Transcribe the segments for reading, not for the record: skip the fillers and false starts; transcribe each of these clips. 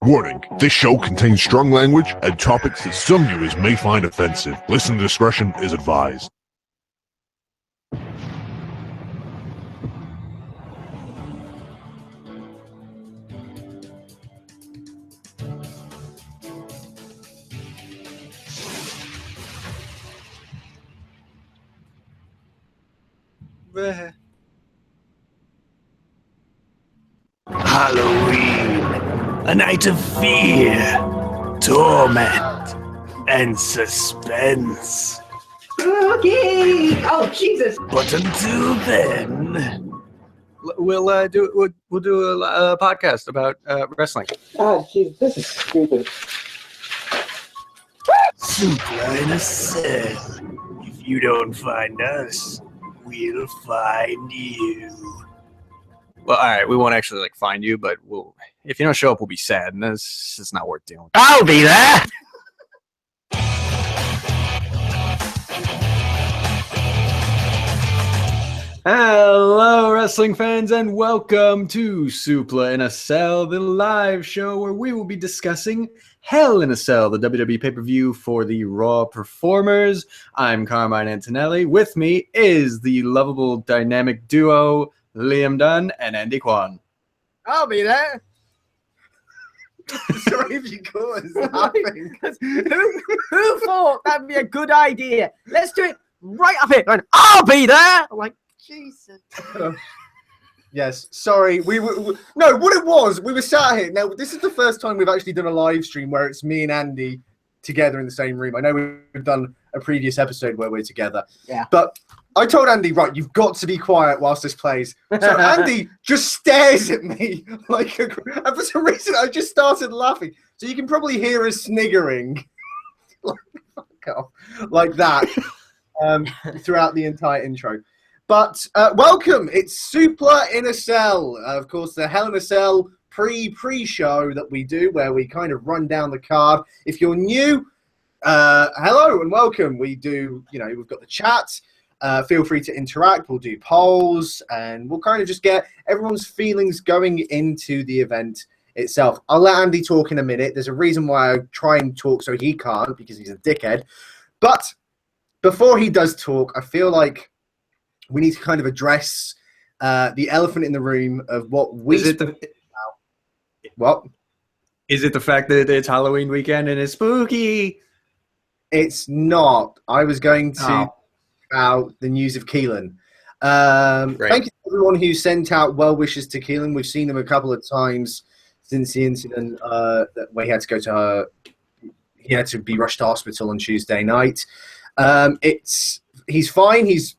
Warning, this show contains strong language and topics that some viewers may find offensive. Listener discretion is advised. Halloween, a night of fear, torment, and suspense. Okay. Oh Jesus! But until then, we'll do a podcast about wrestling. Oh jeez, this is stupid. Suplah in a cell. If you don't find us, we'll find you. Well, all right, we won't actually find you, but if you don't show up, we'll be sad, and this is not worth dealing with. I'll be there. Hello, wrestling fans, and welcome to Suplah in a Cell, the live show where we will be discussing Hell in a Cell, the WWE pay-per-view for the Raw performers. I'm Carmine Antonelli. With me is the lovable dynamic duo Liam Dunn and Andy Kwan. I'll be there. Sorry if you caught us laughing. Who thought that'd be a good idea? Let's do it right up here. I'll be there. I'm like, Jesus. Yes, sorry. No, what it was, we were sat here. Now, this is the first time we've actually done a live stream where it's me and Andy together in the same room. I know we've done a previous episode where we're together. Yeah. But I told Andy, right, you've got to be quiet whilst this plays. So Andy just stares at me and for some reason I just started laughing. So you can probably hear us sniggering like that throughout the entire intro. But welcome, it's Suplah in a Cell. Of course, the Hell in a Cell pre-show that we do where we kind of run down the card. If you're new, hello and welcome. We do, we've got the chat. Feel free to interact. We'll do polls and we'll kind of just get everyone's feelings going into the event itself. I'll let Andy talk in a minute. There's a reason why I try and talk so he can't, because he's a dickhead. But before he does talk, I feel like we need to kind of address the elephant in the room of what we... What? Is it the fact that it's Halloween weekend and it's spooky? It's not. I was going to... about the news of Keelan. Thank you to everyone who sent out well wishes to Keelan. We've seen him a couple of times since the incident where he had to go to he had to be rushed to hospital on Tuesday night. He's fine. He's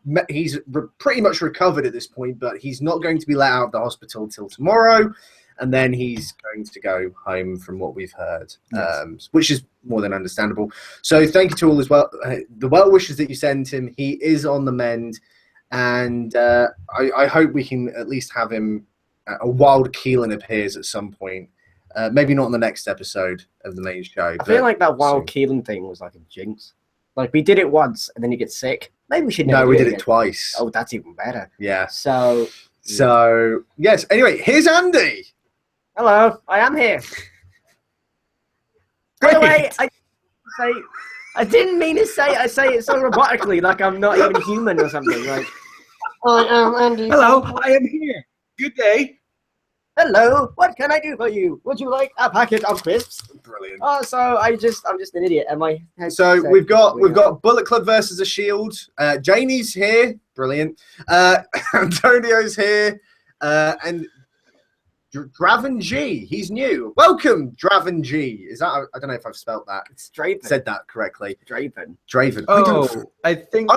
pretty much recovered at this point, but he's not going to be let out of the hospital till tomorrow, and then he's going to go home from what we've heard, which is more than understandable. So thank you to all as well. The well wishes that you sent him, he is on the mend, and I hope we can at least have him, a wild Keelan appears at some point. Maybe not on the next episode of the main show. I feel like that wild Keelan thing was like a jinx. Like, we did it once, and then you get sick. Maybe we should never do it did again. it twice. Oh, that's even better. Yeah. So, yes. Anyway, here's Andy. Hello, I am here. By the way, I didn't mean to say it. I say it so robotically, like I'm not even human or something. Like, I am Andy. Hello, I am here. Good day. Hello, what can I do for you? Would you like a packet of crisps? Brilliant. Oh, so I'm just an idiot. Am I? So we've got Bullet Club versus the Shield. Janie's here. Brilliant. Antonio's here. And Draven G. He's new. Welcome, Draven G. Is that? I don't know if I've spelt that. It's Draven. Said that correctly. Draven. Oh, I think.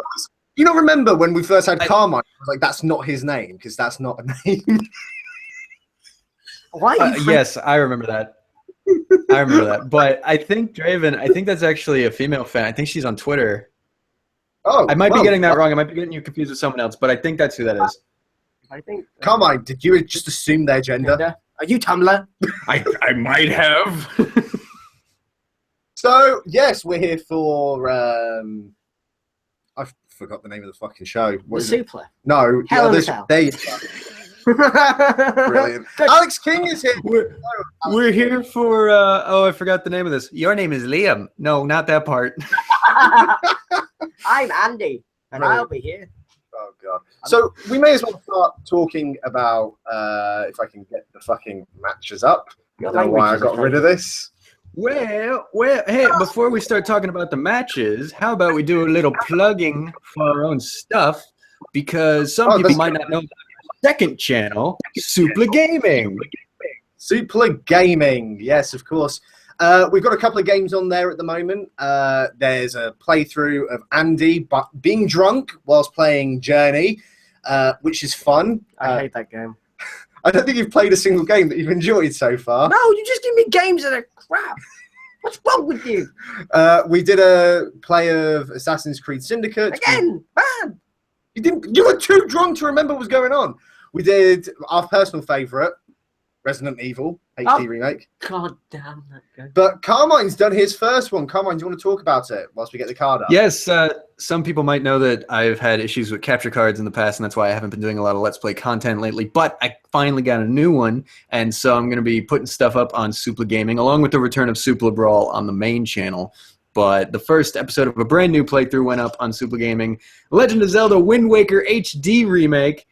You don't remember when we first had Carmine? I was like, that's not his name because that's not a name. Why? Yes, I remember that. But I think Draven, that's actually a female fan. I think she's on Twitter. Oh, I might be getting that wrong. I might be getting you confused with someone else, but I think that's who that is. I think. Carmine, did you just assume their gender? Are you Tumblr? I might have. So yes, we're here for. I forgot the name of the fucking show. The Suplah. No, Hell in a Cell. There you Brilliant. Alex King is here. We're here for. I forgot the name of this. Your name is Liam. No, not that part. I'm Andy, and I'll be here. Oh god. So we may as well start talking about if I can get the fucking matches up. I don't know why I got rid of this. Well, hey, before we start talking about the matches, how about we do a little plugging for our own stuff? Because some people might not know the second channel, Suplah Gaming. Suplah Gaming, yes, of course. We've got a couple of games on there at the moment. There's a playthrough of Andy being drunk whilst playing Journey, which is fun. I hate that game. I don't think you've played a single game that you've enjoyed so far. No, you just give me games that are crap. What's wrong with you? We did a play of Assassin's Creed Syndicate. Again, man. You were too drunk to remember what was going on. We did our personal favourite, Resident Evil HD remake. God damn that game. But Carmine's done his first one. Carmine, do you want to talk about it whilst we get the card up? Yes, some people might know that I've had issues with capture cards in the past, and that's why I haven't been doing a lot of Let's Play content lately. But I finally got a new one, and so I'm going to be putting stuff up on Suplah Gaming, along with the return of Suplah Brawl on the main channel. But the first episode of a brand new playthrough went up on Suplah Gaming. Legend of Zelda Wind Waker HD remake.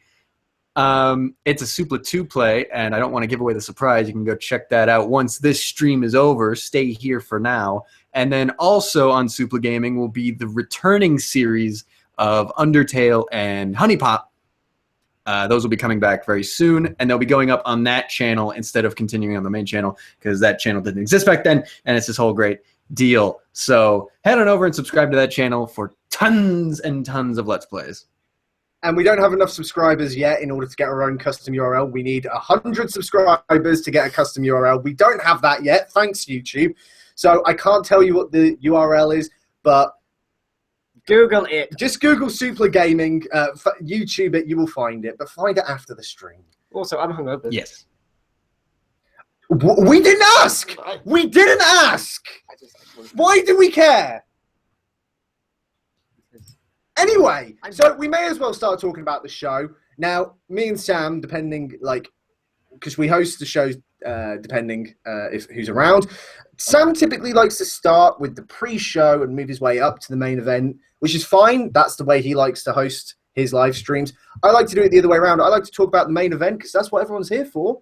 It's a Suplah 2 play, and I don't want to give away the surprise. You can go check that out once this stream is over. Stay here for now. And then also on Suplah Gaming will be the returning series of Undertale and Honey Pop. Those will be coming back very soon, and they'll be going up on that channel instead of continuing on the main channel because that channel didn't exist back then, and it's this whole great deal. So head on over and subscribe to that channel for tons and tons of Let's Plays. And we don't have enough subscribers yet in order to get our own custom URL. We need 100 subscribers to get a custom URL. We don't have that yet, thanks YouTube. So I can't tell you what the URL is, but Google it. Just Google Suplah Gaming, YouTube it, you will find it, but find it after the stream. Also, I'm hungover. Yes. We didn't ask! We didn't ask! Why do we care? Anyway, so we may as well start talking about the show. Now, me and Sam, depending, because we host the shows depending if who's around, Sam typically likes to start with the pre-show and move his way up to the main event, which is fine. That's the way he likes to host his live streams. I like to do it the other way around. I like to talk about the main event because that's what everyone's here for.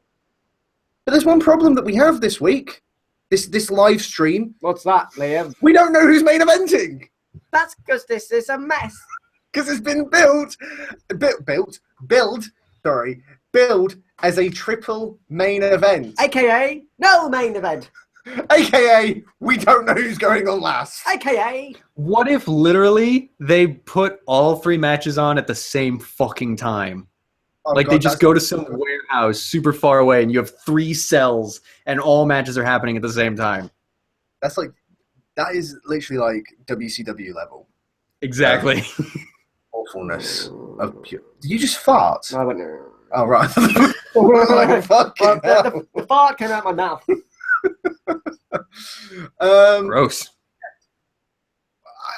But there's one problem that we have this week, this live stream. What's that, Liam? We don't know who's main eventing. That's because this is a mess. Because it's been built as a triple main event. AKA, no main event. AKA, we don't know who's going on last. AKA. What if literally they put all 3 matches on at the same fucking time? Oh, like God, they just go to some warehouse super far away and you have 3 cells and all matches are happening at the same time. That is literally like WCW level. Exactly. Awfulness of pure. Did you just fart? No, I went. Oh, right. Like, fucking hell. The fart came out my mouth. Gross.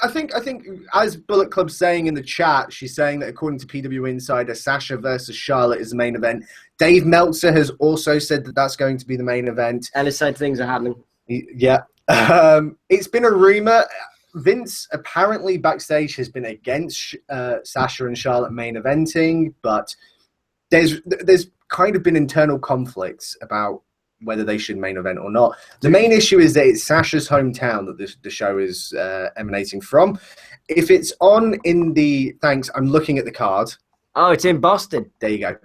I think as Bullet Club's saying in the chat, she's saying that according to PW Insider, Sasha versus Charlotte is the main event. Dave Meltzer has also said that that's going to be the main event. And he said things are happening. Yeah. It's been a rumor. Vince apparently backstage has been against Sasha and Charlotte main eventing, but there's kind of been internal conflicts about whether they should main event or not. The main issue is that it's Sasha's hometown that the show is emanating from. If it's on in the... Thanks, I'm looking at the card. Oh, it's in Boston. There you go.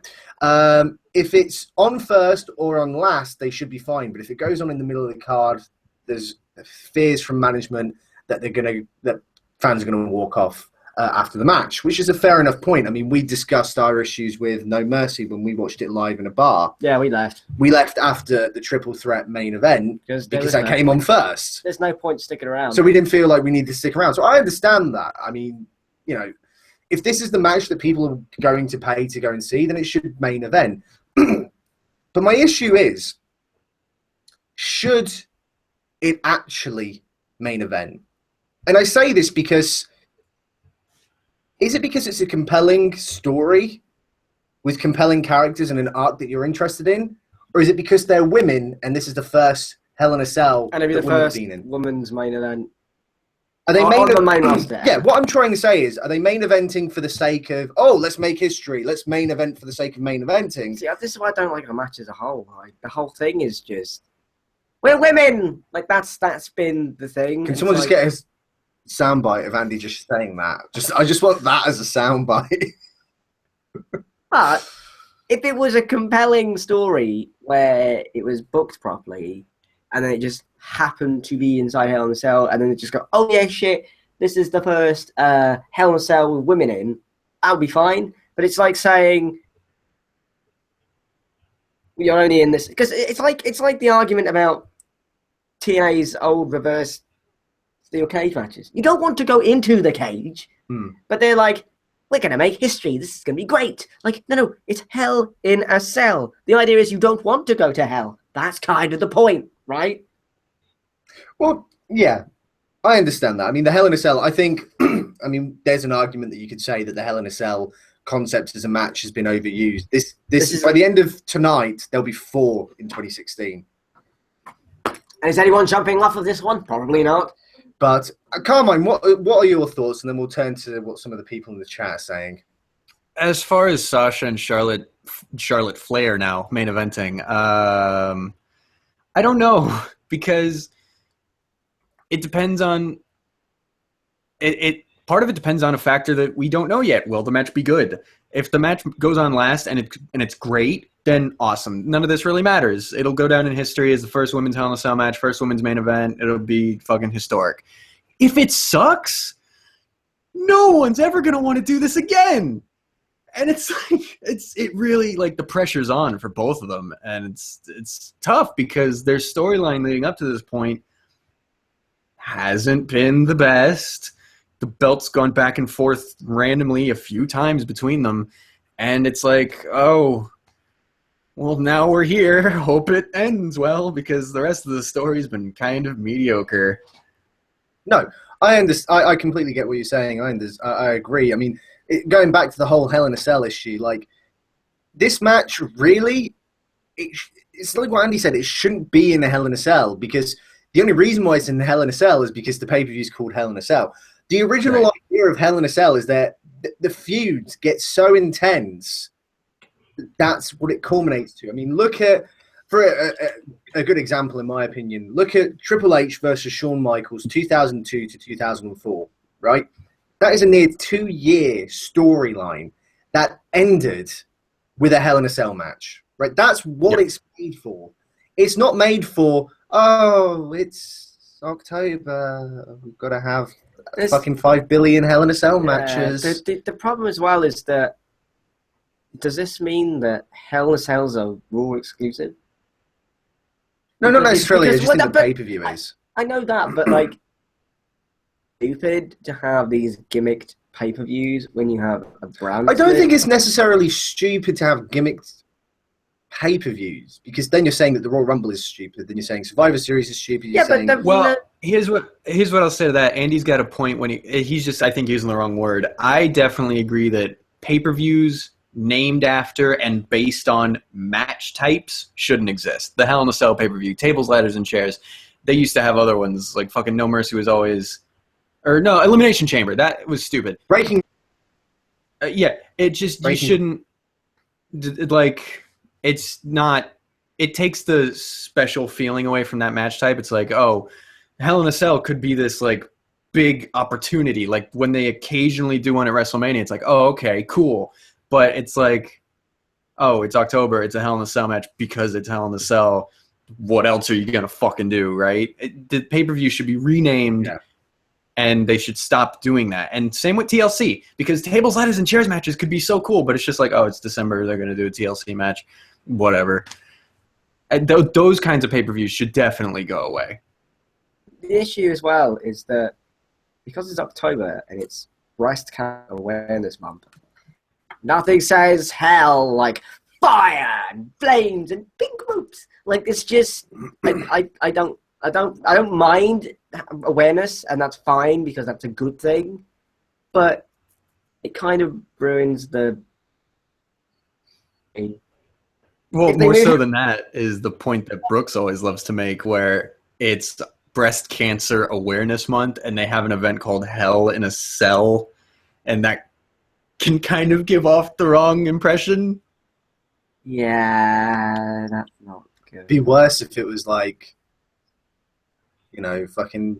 If it's on first or on last, they should be fine. But if it goes on in the middle of the card, there's fears from management that that fans are gonna walk off after the match, which is a fair enough point. I mean, we discussed our issues with No Mercy when we watched it live in a bar. Yeah, we left. We left after the triple threat main event because that came on first. There's no point sticking around. So we didn't feel like we needed to stick around. So I understand that. I mean, you know, if this is the match that people are going to pay to go and see, then it should main event. But my issue is, should it actually main event? And I say this because, is it because it's a compelling story? with compelling characters and an arc that you're interested in? Or is it because they're women and this is the first Hell in a Cell And it'll be that the women have first been in? women's main event. Are they On the main roster. Yeah, what I'm trying to say is, are they main eventing for the sake of, oh, let's make history, let's main event for the sake of main eventing? See, this is why I don't like the match as a whole. Like, the whole thing is just, we're women! Like, that's been the thing. Can someone just get a soundbite of Andy just saying that? I just want that as a soundbite. But if it was a compelling story where it was booked properly, and then it just happened to be inside Hell in a Cell, and then it just go, oh yeah, shit, this is the first Hell in a Cell with women in, that would be fine. But it's like saying you're only in this because it's like the argument about TNA's old reverse steel cage matches. You don't want to go into the cage, but they're like, we're going to make history. This is going to be great. Like, no, it's Hell in a Cell. The idea is you don't want to go to hell. That's kind of the point, right? Well, yeah, I understand that. I mean, the Hell in a Cell, I think, I mean, there's an argument that you could say that the Hell in a Cell concept as a match has been overused. This is by the end of tonight, there'll be 4 in 2016. And is anyone jumping off of this one? Probably not. But Carmine, what are your thoughts? And then we'll turn to what some of the people in the chat are saying. As far as Sasha and Charlotte Flair now main eventing, I don't know, because it depends on it. Part of it depends on a factor that we don't know yet. Will the match be good? If the match goes on last and it's great, then awesome. None of this really matters. It'll go down in history as the first women's Hell in a Cell match, first women's main event. It'll be fucking historic. If it sucks, no one's ever gonna want to do this again. And it's like it really, like, the pressure's on for both of them, and it's tough because their storyline leading up to this point hasn't been the best. The belt's gone back and forth randomly a few times between them, and it's like, oh, well, now we're here. Hope it ends well, because the rest of the story's been kind of mediocre. No, I understand. I completely get what you're saying. I agree. I mean, going back to the whole Hell in a Cell issue, like, this match really, it's like what Andy said, it shouldn't be in a Hell in a Cell, because the only reason why it's in Hell in a Cell is because the pay-per-view is called Hell in a Cell. The original idea of Hell in a Cell is that the feuds get so intense that that's what it culminates to. I mean, look at, for a good example, in my opinion, look at Triple H versus Shawn Michaels 2002 to 2004, right? That is a near 2-year storyline that ended with a Hell in a Cell match, right? That's what it's made for. It's not made for, oh, it's October, we've got to have fucking 5 billion Hell in a Cell matches. The problem as well is that, does this mean that Hell in a Cell's a Raw exclusive? No, not necessarily. I just think the but pay-per-view is. I know that, but, like, stupid to have these gimmicked pay-per-views when you have a brand. I don't think it's necessarily stupid to have gimmicked pay-per-views, because then you're saying that the Royal Rumble is stupid, then you're saying Survivor Series is stupid. Here's what I'll say to that. Andy's got a point when he's just, I think, using the wrong word. I definitely agree that pay-per-views named after and based on match types shouldn't exist. The Hell in a Cell pay-per-view, tables, ladders, and chairs. They used to have other ones, like fucking No Mercy was always, or no, Elimination Chamber. That was stupid. Breaking. It just, you shouldn't, like, it's not, it takes the special feeling away from that match type. It's like, oh, Hell in a Cell could be this, like, big opportunity. Like, when they occasionally do one at WrestleMania, it's like, oh, okay, cool. But it's like, oh, it's October, it's a Hell in a Cell match because it's Hell in a Cell. What else are you going to fucking do, right? The pay-per-view should be renamed, and they should stop doing that. And same with TLC, because tables, ladders, and chairs matches could be so cool, but it's just like, oh, it's December, they're going to do a TLC match, whatever. And those kinds of pay-per-views should definitely go away. The issue as well is that because it's October and it's Breast Cancer Awareness Month, nothing says hell like fire and flames and pink boobs. Like, it's just, I don't mind awareness, and that's fine because that's a good thing, but it kind of ruins the Well, If they more made so it- than that is the point that Brooks always loves to make, where it's Breast Cancer Awareness Month, and they have an event called Hell in a Cell, and that can kind of give off the wrong impression. Yeah, that's not good. It'd be worse if it was like, fucking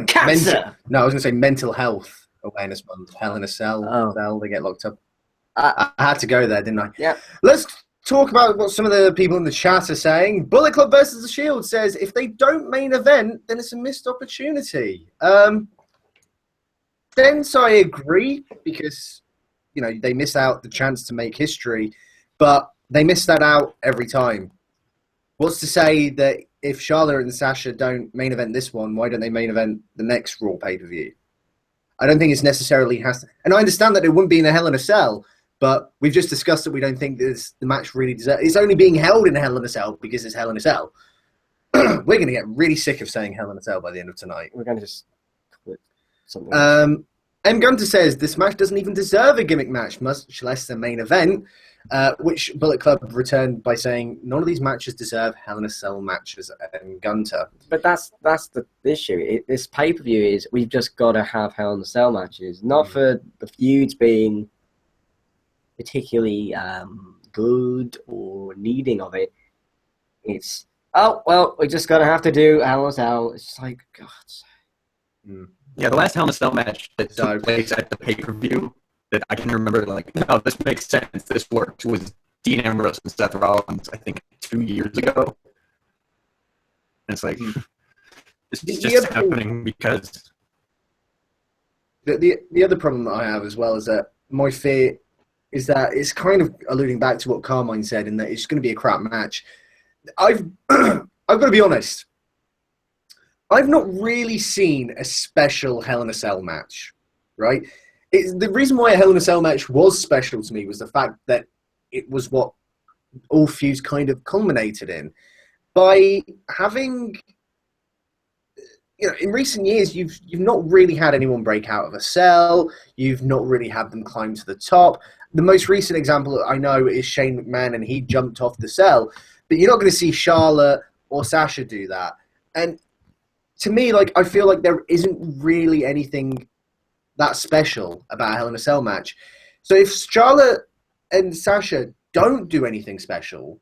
Cancer! No, I was gonna say mental health awareness month. Hell in a cell. Oh. Cell, they get locked up. Uh, I had to go there, didn't I? Yeah. Let's talk about what some of the people in the chat are saying. Bullet Club versus the Shield says if they don't main event, then it's a missed opportunity. Thence I agree because they miss out the chance to make history, but they miss that out every time. What's to say that if Charlotte and Sasha don't main event this one, why don't they main event the next Raw pay-per-view? I don't think it's necessarily has to. And I understand that it wouldn't be in a Hell in a Cell, but we've just discussed that we don't think the match really deserves. It's only being held in a Hell in a Cell because it's Hell in a Cell. We're going to get really sick of saying Hell in a Cell by the end of tonight. We're going to just quit something else. M. Gunter says this match doesn't even deserve a gimmick match, much less the main event, which Bullet Club returned by saying none of these matches deserve Hell in a Cell matches. M. Gunter. But that's the issue. This pay-per-view is we've just got to have Hell in a Cell matches, not for the feuds being particularly good or needing of it. It's, we just got to have to do Hell in a Cell. It's just like, God. Yeah, the last Hell in a Cell match that took place at the pay-per-view that I can remember, no, this makes sense, this works, was Dean Ambrose and Seth Rollins, I think, 2 years ago. And it's like, it's just happening because... The other problem that I have as well is that my fear is that it's kind of alluding back to what Carmine said in that it's going to be a crap match. I've got to be honest. I've not really seen a special Hell in a Cell match, right? The reason why a Hell in a Cell match was special to me was the fact that it was what all feuds kind of culminated in. By having, in recent years, you've not really had anyone break out of a cell. You've not really had them climb to the top. The most recent example I know is Shane McMahon, and he jumped off the cell. But you're not going to see Charlotte or Sasha do that. And to me, I feel like there isn't really anything that special about a Hell in a Cell match. So if Charlotte and Sasha don't do anything special,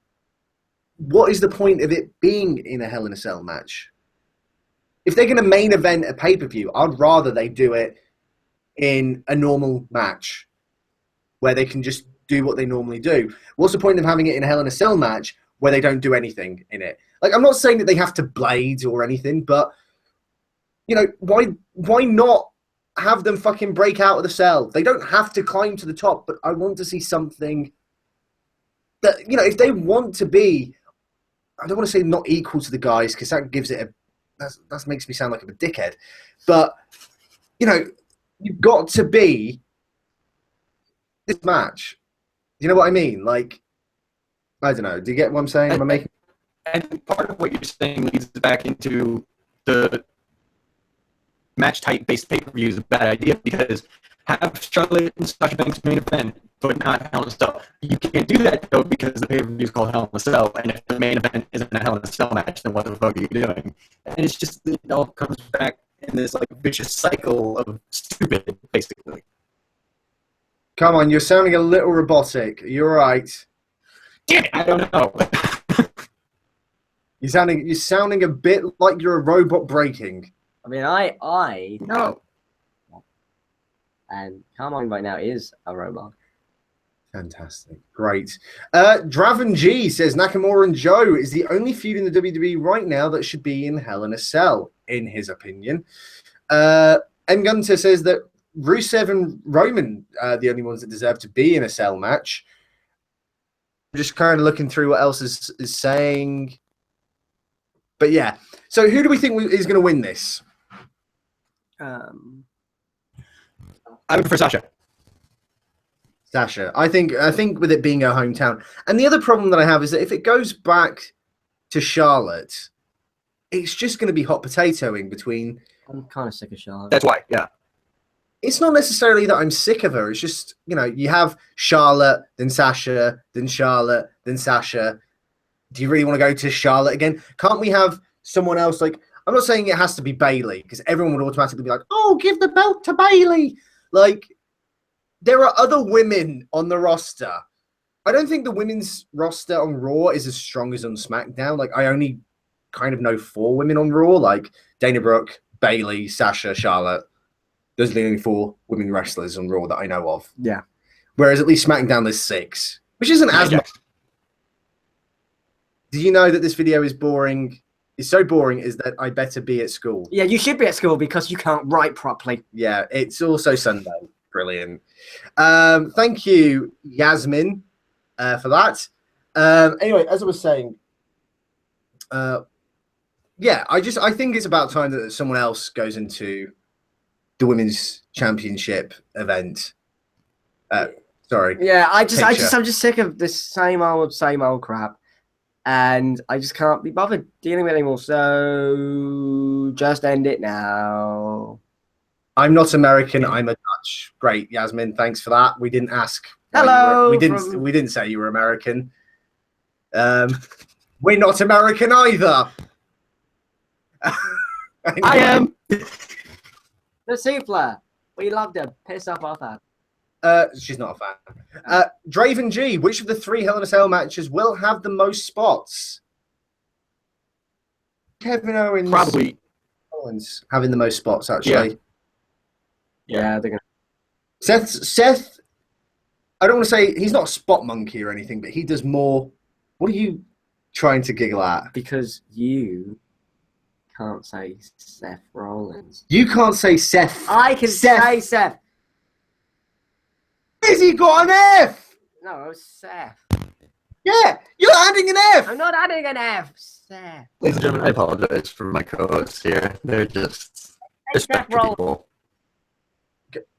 what is the point of it being in a Hell in a Cell match? If they're going to main event a pay-per-view, I'd rather they do it in a normal match where they can just do what they normally do. What's the point of having it in a Hell in a Cell match where they don't do anything in it? I'm not saying that they have to blade or anything, but why not have them fucking break out of the cell? They don't have to climb to the top, but I want to see something that, if they want to be, I don't want to say not equal to the guys because that gives it that makes me sound like a dickhead. But, you've got to be this match. You know what I mean? I don't know. Do you get what I'm saying? Am I making? I think part of what you're saying leads back into the match type based pay-per-view is a bad idea because have Charlotte and Sasha Banks main event, but not Hell in a Cell. You can't do that though because the pay-per-view is called Hell in a Cell, and if the main event isn't a Hell in a Cell match, then what the fuck are you doing? And it's just it all comes back in this vicious cycle of stupid, basically. Come on, you're sounding a little robotic. You're right. Damn it, I don't know. You're sounding a bit like you're a robot breaking. I mean, I No. And Carmine right now is a robot. Fantastic. Great. Draven G says Nakamura and Joe is the only feud in the WWE right now that should be in Hell in a Cell, in his opinion. M. Gunter says that Rusev and Roman are the only ones that deserve to be in a cell match. I'm just kind of looking through what else is saying. But yeah. So who do we think is going to win this? I would prefer Sasha. Sasha. I think with it being her hometown. And the other problem that I have is that if it goes back to Charlotte, it's just going to be hot potatoing between... I'm kind of sick of Charlotte. That's why, yeah. it's not necessarily that I'm sick of her. It's just, you have Charlotte, then Sasha, then Charlotte, then Sasha. Do you really want to go to Charlotte again? Can't we have someone else? Like, I'm not saying it has to be Bayley, because everyone would automatically be like, oh, give the belt to Bayley. Like, there are other women on the roster. I don't think the women's roster on Raw is as strong as on SmackDown. Like, I only kind of know 4 women on Raw, like Dana Brooke, Bayley, Sasha, Charlotte. Those are the only 4 women wrestlers on Raw that I know of. Yeah. Whereas at least SmackDown there's 6, which isn't as much. Did you know that this video is boring? It's so boring is that I better be at school. Yeah, you should be at school because you can't write properly. Yeah, it's also Sunday. Brilliant. Thank you, Yasmin, for that. Anyway, as I was saying, yeah, I think it's about time that someone else goes into the women's championship event. Sorry. Yeah, I'm just sick of this same old crap. And I just can't be bothered dealing with it anymore. So just end it now. I'm not American. I'm a Dutch. Great, Yasmin. Thanks for that. We didn't ask. Hello. We didn't say you were American. We're not American either. I am. The Suplah. We loved her. Piss off our fan. She's not a fan. Draven G, which of the 3 Hell in a Cell matches will have the most spots? Kevin Owens. Probably. Owens having the most spots, actually. Yeah, they're gonna. Seth, I don't want to say he's not a spot monkey or anything, but he does more. What are you trying to giggle at? Because you can't say Seth Rollins. You can't say Seth. I can say Seth. Has he got an F? No, Seth. Yeah, you're adding an F. I'm not adding an F. Seth. Ladies and gentlemen, I apologize for my co-hosts here. They're just respectful people.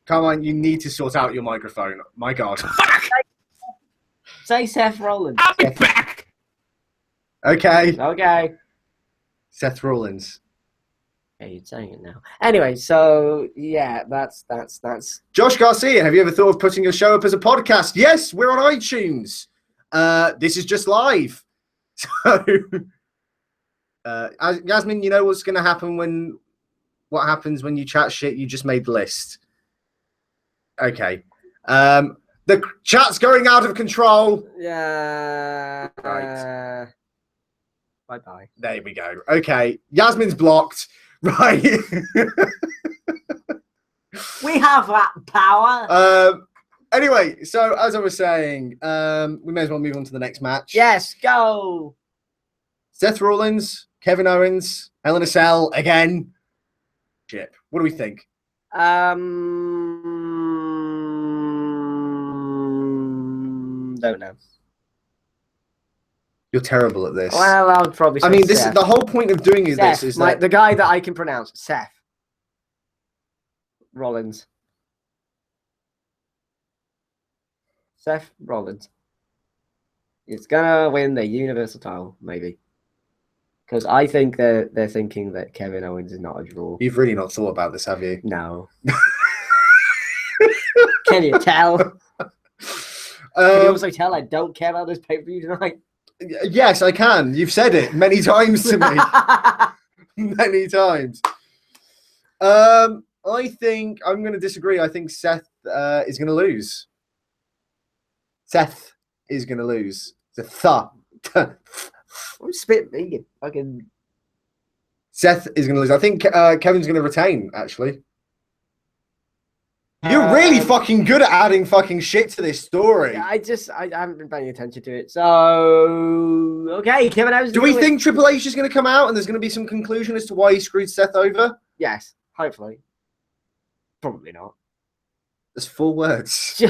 Carmine, you need to sort out your microphone. My God. Say Seth Rollins. I'll be back. Okay. Okay. Seth Rollins. Yeah, you're saying it now. Anyway, so yeah, that's. Josh Garcia, have you ever thought of putting your show up as a podcast? Yes, we're on iTunes. This is just live. So, Yasmin, you know what's going to happen what happens when you chat shit? You just made the list. Okay. The chat's going out of control. Yeah. Right. Bye-bye. There we go. Okay. Yasmin's blocked. Right. We have that power. Anyway, so as I was saying, we may as well move on to the next match. Yes, go. Seth Rollins, Kevin Owens, Hell in a Cell again. Chip. What do we think? Don't know. You're terrible at this. Well, I would probably say this Seth. is the whole point of doing Seth, this is like that the guy that I can pronounce, Seth Rollins. Seth Rollins is gonna win the Universal title, maybe. Because I think they're thinking that Kevin Owens is not a draw. You've really not thought about this, have you? No. Can you tell? Can you also tell I don't care about this pay-per-view tonight? Yes, I can. You've said it many times to me. Many times. I think I'm going to disagree. I think Seth is going to lose. Seth is going to lose. It's a Spit vegan. Fucking. Seth is going to lose. I think Kevin's going to retain, actually. You're really fucking good at adding fucking shit to this story. Yeah, I haven't been paying attention to it. So, okay, Kevin Owens. Do we think Triple H is going to come out and there's going to be some conclusion as to why he screwed Seth over? Yes, hopefully. Probably not. There's 4 words. There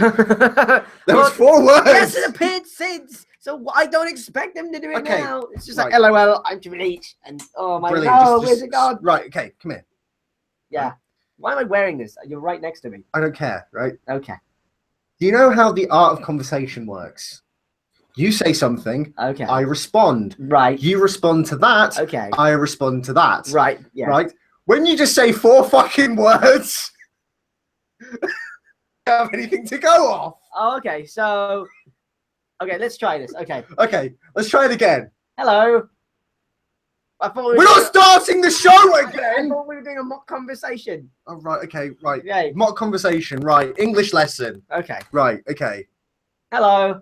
was 4 words. Yes, it appeared since. So I don't expect them to do it now. It's just like, LOL, I'm Triple H. And oh my God, where's it gone? Right, okay, come here. Yeah. Why am I wearing this? You're right next to me. I don't care, right? Okay. Do you know how the art of conversation works? You say something. Okay. I respond. Right. You respond to that. Okay. I respond to that. Right. Yeah. Right? When you just say 4 fucking words, have anything to go off. Oh, okay. So, okay, let's try this. Okay. Okay, let's try it again. Hello. I thought We're not starting the show I again. thought we were doing a mock conversation. Oh, right. Okay. Right. Okay. Mock conversation. Right. English lesson. Okay. Right. Okay. Hello.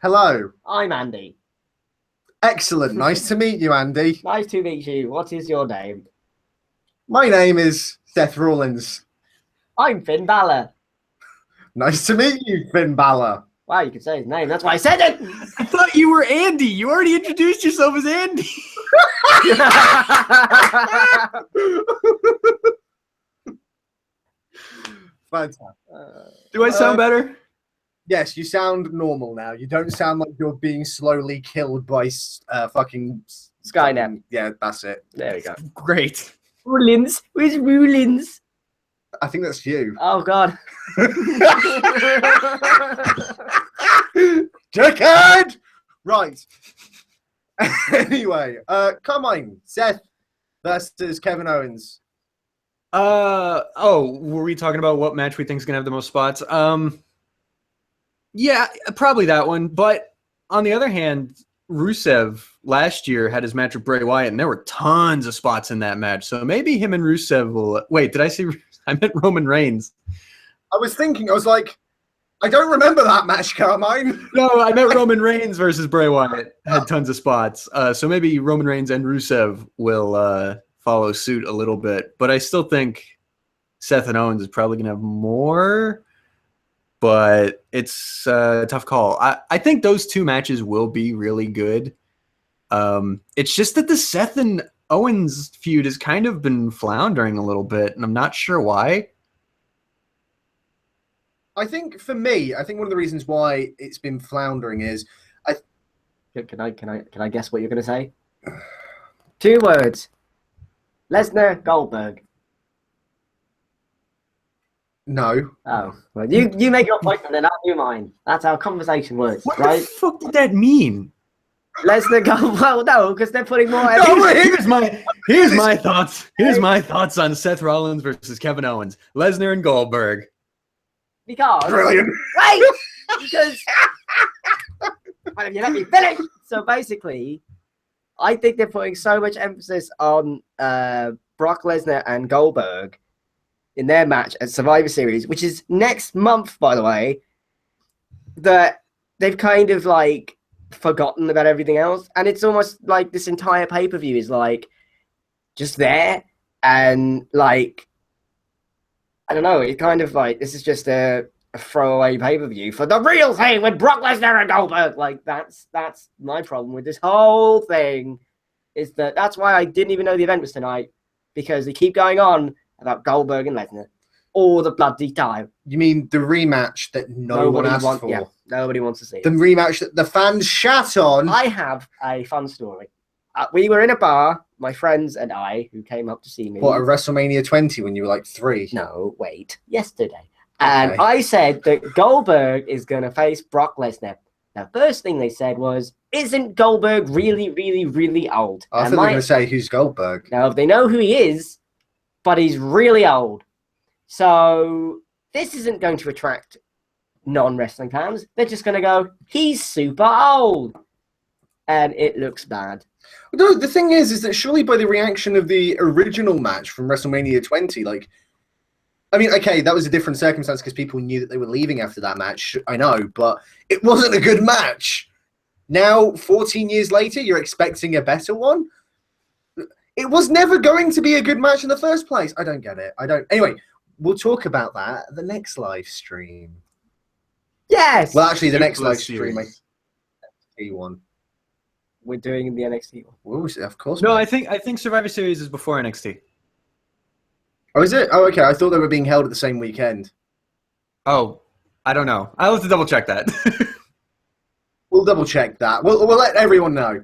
Hello. I'm Andy. Excellent. Nice to meet you, Andy. Nice to meet you. What is your name? My name is Seth Rollins. I'm Finn Balor. Nice to meet you, Finn Balor. Wow, you can say his name. That's why I said it. I thought you were Andy. You already introduced yourself as Andy. Fantastic. Do I sound better? Yes, you sound normal now. You don't sound like you're being slowly killed by fucking Skynet. Yeah, that's it. There we go. Great. Rollins. Where's Rollins? I think that's you. Oh, God. Dickhead! Right. Anyway, Carmine, Seth versus Kevin Owens. Were we talking about what match we think is gonna have the most spots? Yeah, probably that one. But on the other hand, Rusev last year had his match with Bray Wyatt, and there were tons of spots in that match. So maybe him and Rusev will. Wait, did I see? I meant Roman Reigns. I was like, I don't remember that match, Carmine. No, I meant Roman Reigns versus Bray Wyatt had tons of spots. So maybe Roman Reigns and Rusev will follow suit a little bit. But I still think Seth and Owens is probably going to have more. But it's a tough call. I think those two matches will be really good. It's just that the Seth and Owens feud has kind of been floundering a little bit, and I'm not sure why. I think for me, one of the reasons why it's been floundering is Can I guess what you're going to say? 2 words. Lesnar, Goldberg. no. Oh, well, you make your point and then I'll do mine. That's how conversation works, What right? the fuck did that mean? Lesnar, Goldberg. Well, no, because they're putting more. Here's my thoughts. Here's my thoughts on Seth Rollins versus Kevin Owens, Lesnar and Goldberg. Because Brilliant. right, because why don't you let me finish? So basically, I think they're putting so much emphasis on Brock Lesnar and Goldberg in their match at Survivor Series, which is next month, by the way, that they've kind of like forgotten about everything else, and it's almost like this entire pay-per-view is like just there, and like I don't know, it's kind of like this is just a throwaway pay-per-view for the real thing with Brock Lesnar and Goldberg. Like that's my problem with this whole thing, is that's why I didn't even know the event was tonight, because they keep going on about Goldberg and Lesnar all the bloody time. You mean the rematch that nobody asked for? Yeah, nobody wants to see The it. rematch that the fans shat on. I have a fun story. We were in a bar, my friends and I, who came up to see me. What, at WrestleMania 20 when you were like 3? No, wait, yesterday. And Okay. I said that Goldberg is going to face Brock Lesnar. The first thing they said was, isn't Goldberg really, really, really old? I thought And they were going to say, who's Goldberg? Now, they know who he is, but he's really old. So this isn't going to attract non-wrestling fans. They're just going to go, he's super old. And it looks bad. No, the thing is that surely by the reaction of the original match from WrestleMania 20, like, I mean, okay, that was a different circumstance because people knew that they were leaving after that match. I know, but it wasn't a good match. Now, 14 years later, you're expecting a better one? It was never going to be a good match in the first place. I don't get it. Anyway, we'll talk about that at the next live stream. Yes! Well, actually, the next Suplah live stream, series. one. We're doing the NXT one. Well, of course. No, man. I think Survivor Series is before NXT. Oh, is it? Oh, okay. I thought they were being held at the same weekend. Oh, I don't know. I'll have to double check that. We'll double check that. We'll let everyone know.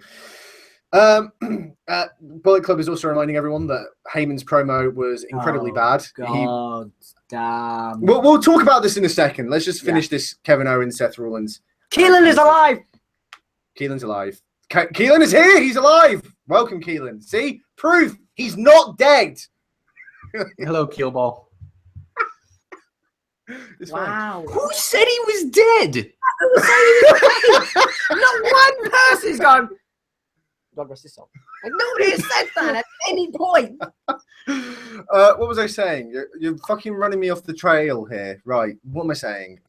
Bullet Club is also reminding everyone that Heyman's promo was incredibly bad. God damn. We'll talk about this in a second. Let's just finish this Kevin Owens, Seth Rollins. Keelan is alive! Keelan's alive. Keelan is here. He's alive. Welcome, Keelan. See? Proof. He's not dead. Hello, Keelball. It's fine. Wow. Who said he was dead? Not one person's gone. God rest his soul. Like, nobody has said that at any point. What was I saying? You're fucking running me off the trail here. Right. What am I saying?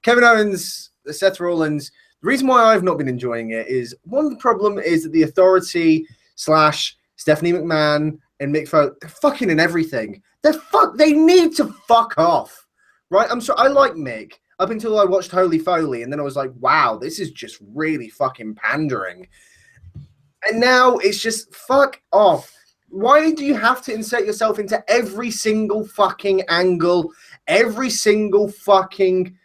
Kevin Owens, Seth Rollins. The reason why I've not been enjoying it is one problem is that the Authority / Stephanie McMahon and Mick Foley, they're fucking in everything. They need to fuck off. Right? I'm sorry. I like Mick up until I watched Holy Foley, and then I was like, wow, this is just really fucking pandering. And now it's just fuck off. Why do you have to insert yourself into every single fucking angle, every single fucking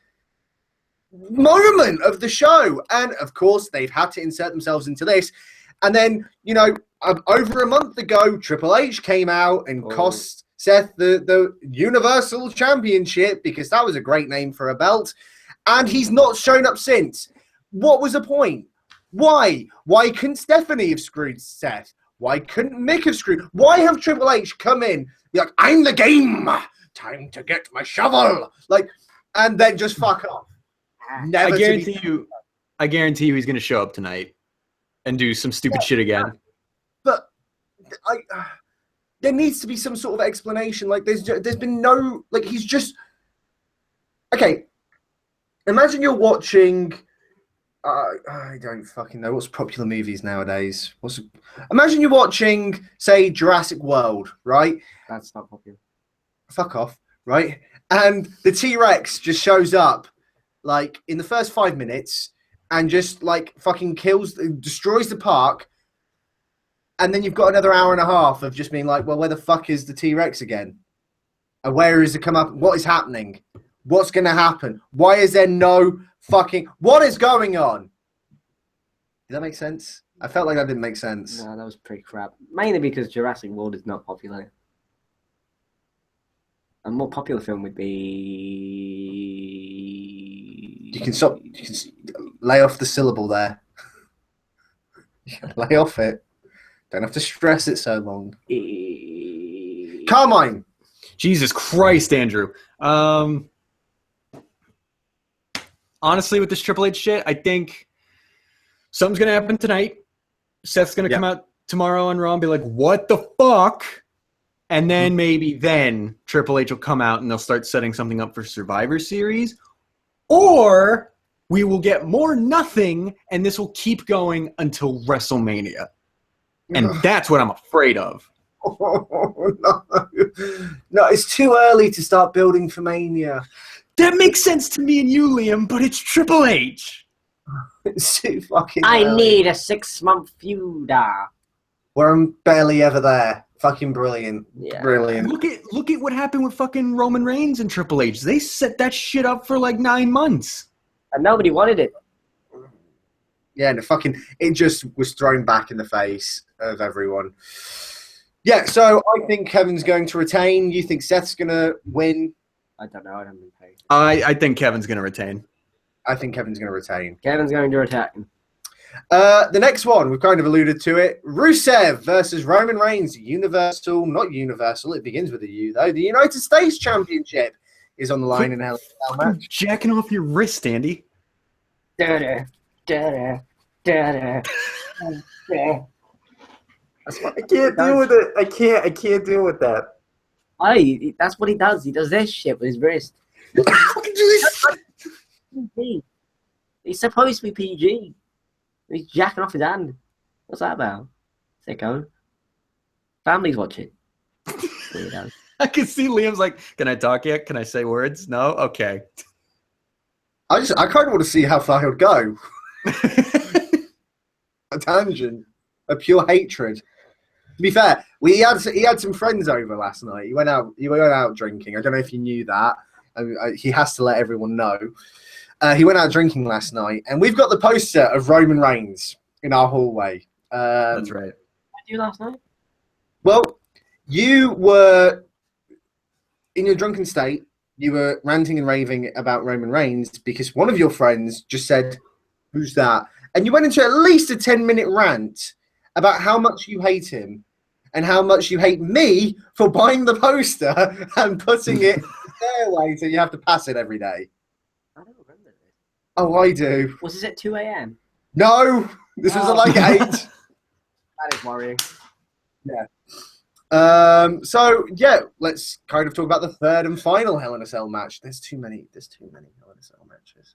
moment of the show? And of course, they've had to insert themselves into this. And then, you know, over a month ago, Triple H came out and cost Seth the Universal Championship because that was a great name for a belt. And he's not shown up since. What was the point? Why? Why couldn't Stephanie have screwed Seth? Why couldn't Mick have screwed? Why have Triple H come in, be like, I'm the game, time to get my shovel, like, and then just fuck off? Never. I guarantee you, he's going to show up tonight and do some stupid shit again. But there needs to be some sort of explanation. Like, there's been no, like, he's just okay. Imagine you're watching. I don't fucking know what's popular movies nowadays. Imagine you're watching, say, Jurassic World, right? That's not popular. Fuck off, right? And the T-Rex just shows up, like, in the first 5 minutes and just, like, fucking destroys the park. And then you've got another hour and a half of just being like, well, where the fuck is the T-Rex again? And where is it come up? What is happening? What's going to happen? Why is there no fucking... What is going on? Did that make sense? I felt like that didn't make sense. No, that was pretty crap. Mainly because Jurassic World is not popular. A more popular film would be... You can stop... You can lay off the syllable there. Lay off it. Don't have to stress it so long. Carmine! Jesus Christ, Andrew. Honestly, with this Triple H shit, I think something's going to happen tonight. Seth's going to come out tomorrow on Raw and be like, what the fuck? And then maybe Triple H will come out and they'll start setting something up for Survivor Series. Or we will get more nothing, and this will keep going until WrestleMania. And that's what I'm afraid of. Oh, no, it's too early to start building for Mania. That makes sense to me and you, Liam, but it's Triple H. It's too fucking I early. need a 6-month feud. Where I'm barely ever there. Fucking brilliant. Yeah. Brilliant. Look at what happened with fucking Roman Reigns and Triple H. They set that shit up for like 9 months. And nobody wanted it. Yeah, and it just was thrown back in the face of everyone. Yeah, so I think Kevin's going to retain. You think Seth's going to win? I don't know. I haven't been paid. I think Kevin's going to retain. I think Kevin's going to retain. Kevin's going to attack him. The next one, we've kind of alluded to it. Rusev versus Roman Reigns. Not Universal. It begins with a U, though. The United States Championship is on the line in Hell in a Cell match. Jacking off your wrist, Andy. Da-da, da-da, da-da, da-da. I can't deal with it. I can't deal with that. That's what he does. He does this shit with his wrist. He's supposed to be PG. He's jacking off his hand. What's that about? Sicko. Families watching. Weirdo. I can see Liam's like, can I talk yet? Can I say words? No? Okay. I kind of want to see how far he'll go. A tangent. A pure hatred. To be fair, he had some friends over last night. He went out drinking. I don't know if you knew that. He has to let everyone know. He went out drinking last night, and we've got the poster of Roman Reigns in our hallway. That's right. What did you do last night? Well, you were in your drunken state. You were ranting and raving about Roman Reigns because one of your friends just said, "Who's that?" And you went into at least a 10-minute rant about how much you hate him and how much you hate me for buying the poster and putting it stairway, so you have to pass it every day. I don't remember this. Oh, I do. Was this at 2 a.m.? No, this was at like 8. That is worrying. So yeah, let's kind of talk about the third and final Hell in a Cell match. There's too many Hell in a Cell matches.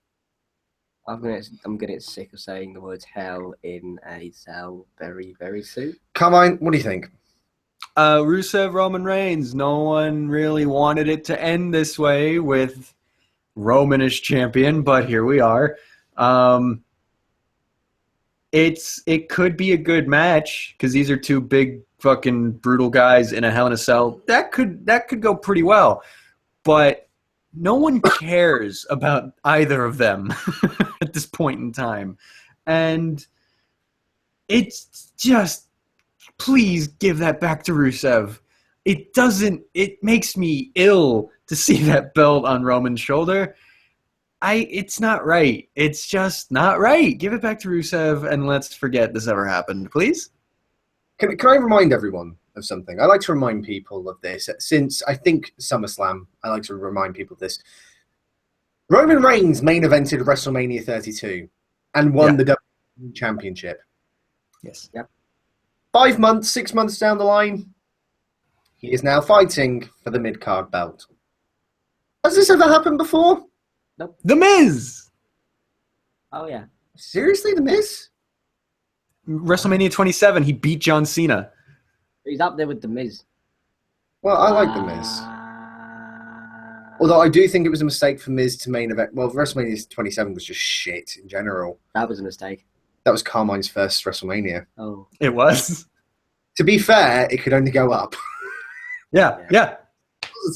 I'm getting sick of saying the words hell in a cell very, very soon. Carmine, what do you think? Rusev, Roman Reigns. No one really wanted it to end this way with Roman as champion, but here we are. It could be a good match because these are two big fucking brutal guys in a Hell in a Cell. That could go pretty well, but no one cares about either of them at this point in time, and it's just, please give that back to Rusev. It makes me ill to see that belt on Roman's shoulder. It's not right. It's just not right. Give it back to Rusev and let's forget this ever happened, please. Can I remind everyone of something? I like to remind people of this. Since, I think, SummerSlam, I like to remind people of this. Roman Reigns main evented WrestleMania 32 and won the WWE Championship. Yes. Yep. 5 months, 6 months down the line, he is now fighting for the mid-card belt. Has this ever happened before? Nope. The Miz! Oh, yeah. Seriously, The Miz? WrestleMania 27, he beat John Cena. He's up there with The Miz. Well, I like The Miz. Although I do think it was a mistake for Miz to main event. Well, WrestleMania 27 was just shit in general. That was a mistake. That was Carmine's first WrestleMania. Oh. It was. To be fair, it could only go up. Yeah.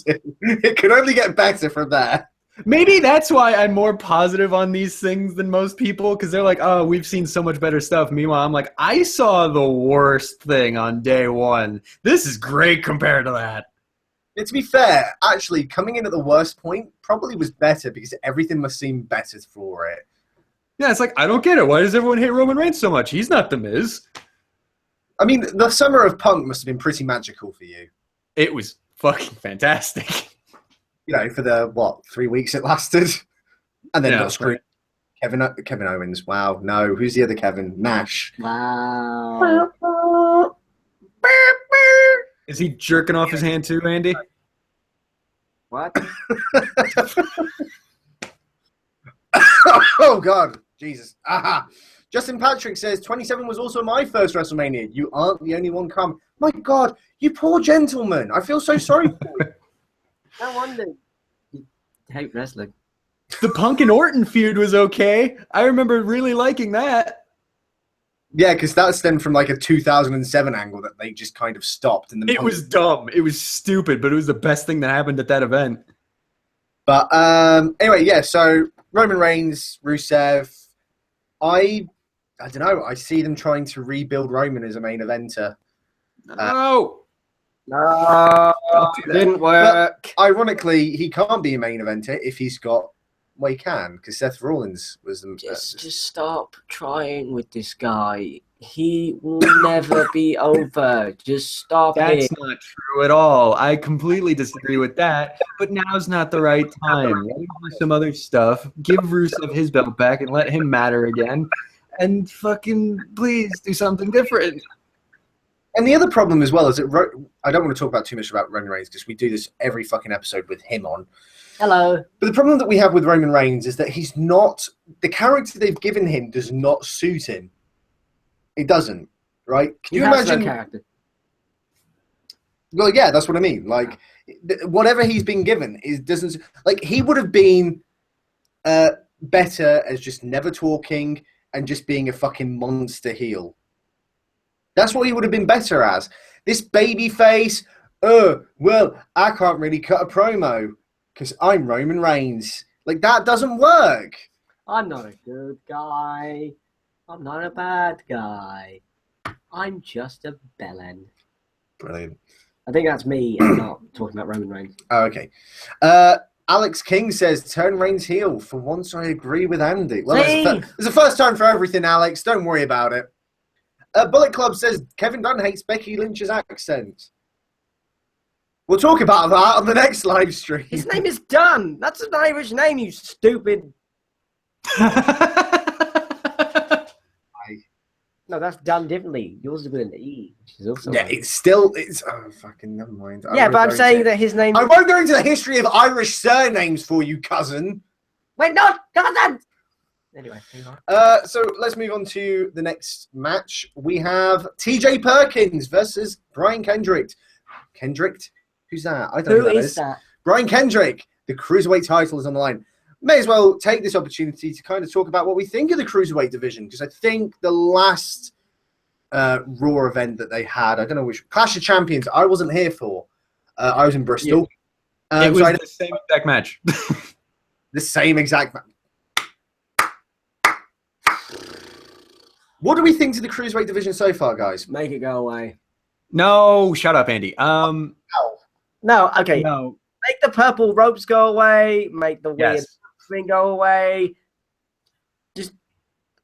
It could only get better from there. Maybe that's why I'm more positive on these things than most people, because they're like, oh, we've seen so much better stuff. Meanwhile, I'm like, I saw the worst thing on day one. This is great compared to that. And to be fair, actually, coming in at the worst point probably was better because everything must seem better for it. Yeah, it's like, I don't get it. Why does everyone hate Roman Reigns so much? He's not The Miz. I mean, the summer of Punk must have been pretty magical for you. It was fucking fantastic. You know, for the, 3 weeks it lasted? And then Yeah, got screwed. Kevin Owens. Wow. No. Who's the other Kevin? Nash. Wow. Is he jerking off his hand too, Andy? What? Oh, God. Jesus. Aha. Justin Patrick says, 27 was also my first WrestleMania. You aren't the only one come. My God, you poor gentleman. I feel so sorry for you. No wonder you hate wrestling. The Punk and Orton feud was okay. I remember really liking that. Yeah, because that stemmed from like a 2007 angle that they just kind of stopped. And It was dumb. It was stupid, but it was the best thing that happened at that event. But anyway, yeah, so Roman Reigns, Rusev, I don't know. I see them trying to rebuild Roman as a main eventer. No. No, it didn't work. But ironically, he can't be a main eventer if he's got. Well, he can because Seth Rollins was the. Just stop trying with this guy. He will never be over. Just stop That's it. not true at all. I completely disagree with that. But now's not the right time. Let him do some other stuff. Give Rusev his belt back and let him matter again. And fucking please do something different. And the other problem as well is that I don't want to talk about too much about Roman Reigns because we do this every fucking episode with him on. Hello. But the problem that we have with Roman Reigns is that he's not. The character they've given him does not suit him. It doesn't, right? Can you imagine? No character. Well, yeah, that's what I mean. Like, whatever he's been given doesn't. Like, he would have been better as just never talking and just being a fucking monster heel. That's what he would have been better as. This baby face, well, I can't really cut a promo because I'm Roman Reigns. Like, that doesn't work. I'm not a good guy. I'm not a bad guy. I'm just a bellend. Brilliant. I think that's me and not talking about Roman Reigns. Oh, okay. Alex King says, turn Reigns heel. For once, I agree with Andy. Well, there's a first time for everything, Alex. Don't worry about it. Bullet Club says, Kevin Dunn hates Becky Lynch's accent. We'll talk about that on the next live stream. His name is Dunn. That's an Irish name, you stupid. No, that's done differently. Yours is with an E, which is also Yeah, it's oh fucking never mind. Yeah, but I'm saying that his name. I won't go into the history of Irish surnames for you, cousin. Wait, no, cousin. Anyway, so let's move on to the next match. We have TJ Perkins versus Brian Kendrick. Kendrick? Who's that? I don't know who that is. Brian Kendrick. The Cruiserweight title is on the line. May as well take this opportunity to kind of talk about what we think of the Cruiserweight division, because I think the last Raw event that they had, I don't know which, Clash of Champions, I wasn't here for. I was in Bristol. Yeah. It was the same exact match. The same exact match. What do we think to the Cruiserweight division so far, guys? Make it go away. No, shut up, Andy. No, okay. No. Make the purple ropes go away. Make the weird thing go away. Just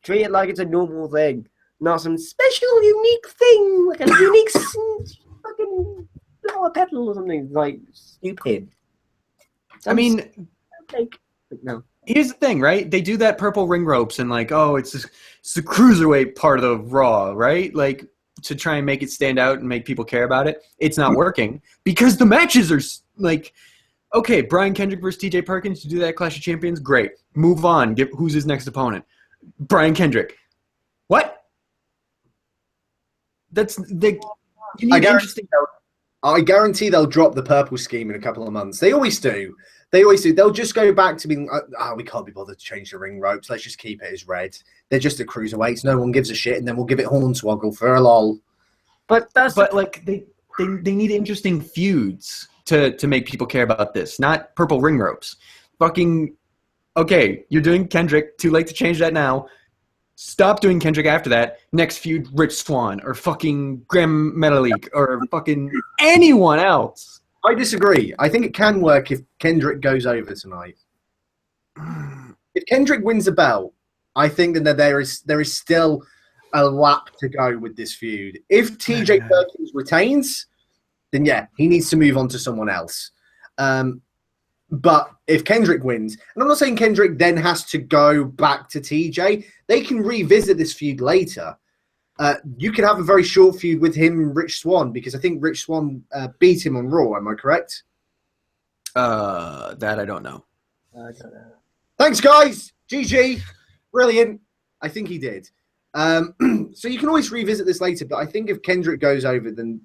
treat it like it's a normal thing, not some special, unique thing, like a unique fucking flower petal or something like stupid. I mean, no. Here's the thing, right? They do that purple ring ropes and like, oh, it's the cruiserweight part of the Raw, right? Like to try and make it stand out and make people care about it. It's not working because the matches are like. Okay, Brian Kendrick versus TJ Perkins to do that Clash of Champions, great. Move on. Who's his next opponent? Brian Kendrick. What? I guarantee they'll drop the purple scheme in a couple of months. They always do. They'll just go back to being, we can't be bothered to change the ring ropes. Let's just keep it as red. They're just a cruiserweights. No one gives a shit, and then we'll give it Hornswoggle for a lol. But like they need interesting feuds to make people care about this, not purple ring ropes. Fucking, okay, you're doing Kendrick. Too late to change that now. Stop doing Kendrick after that. Next feud, Rich Swann or fucking Graham Metalik or fucking anyone else. I disagree. I think it can work if Kendrick goes over tonight. If Kendrick wins the belt, I think that there is still a lap to go with this feud. If TJ Perkins retains, then yeah, he needs to move on to someone else. But if Kendrick wins, and I'm not saying Kendrick then has to go back to TJ, they can revisit this feud later. You can have a very short feud with him and Rich Swann, because I think Rich Swann beat him on Raw. Am I correct? That I don't know. Thanks, guys. GG. Brilliant. I think he did. So you can always revisit this later, but I think if Kendrick goes over, then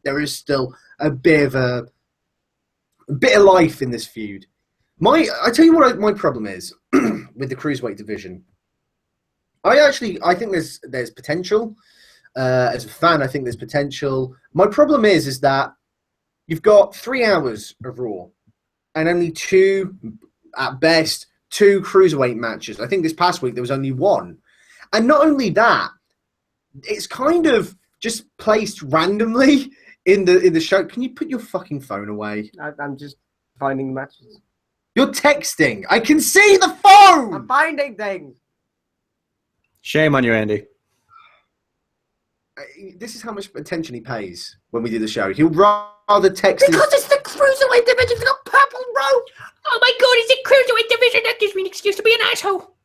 there is still a bit of life in this feud. I tell you what my problem is with the Cruiserweight division. I think there's potential. As a fan, I think there's potential. My problem is that you've got 3 hours of Raw and only 2, at best, 2 Cruiserweight matches. I think this past week there was only 1. And not only that, it's kind of just placed randomly in the show. Can you put your fucking phone away? I'm just finding matches. You're texting. I can see the phone. I'm finding things. Shame on you, Andy. This is how much attention he pays when we do the show. He'll rather text. Because it's the Cruiserweight division. It's got purple rope. Oh my god, it's the Cruiserweight division. That gives me an excuse to be an asshole.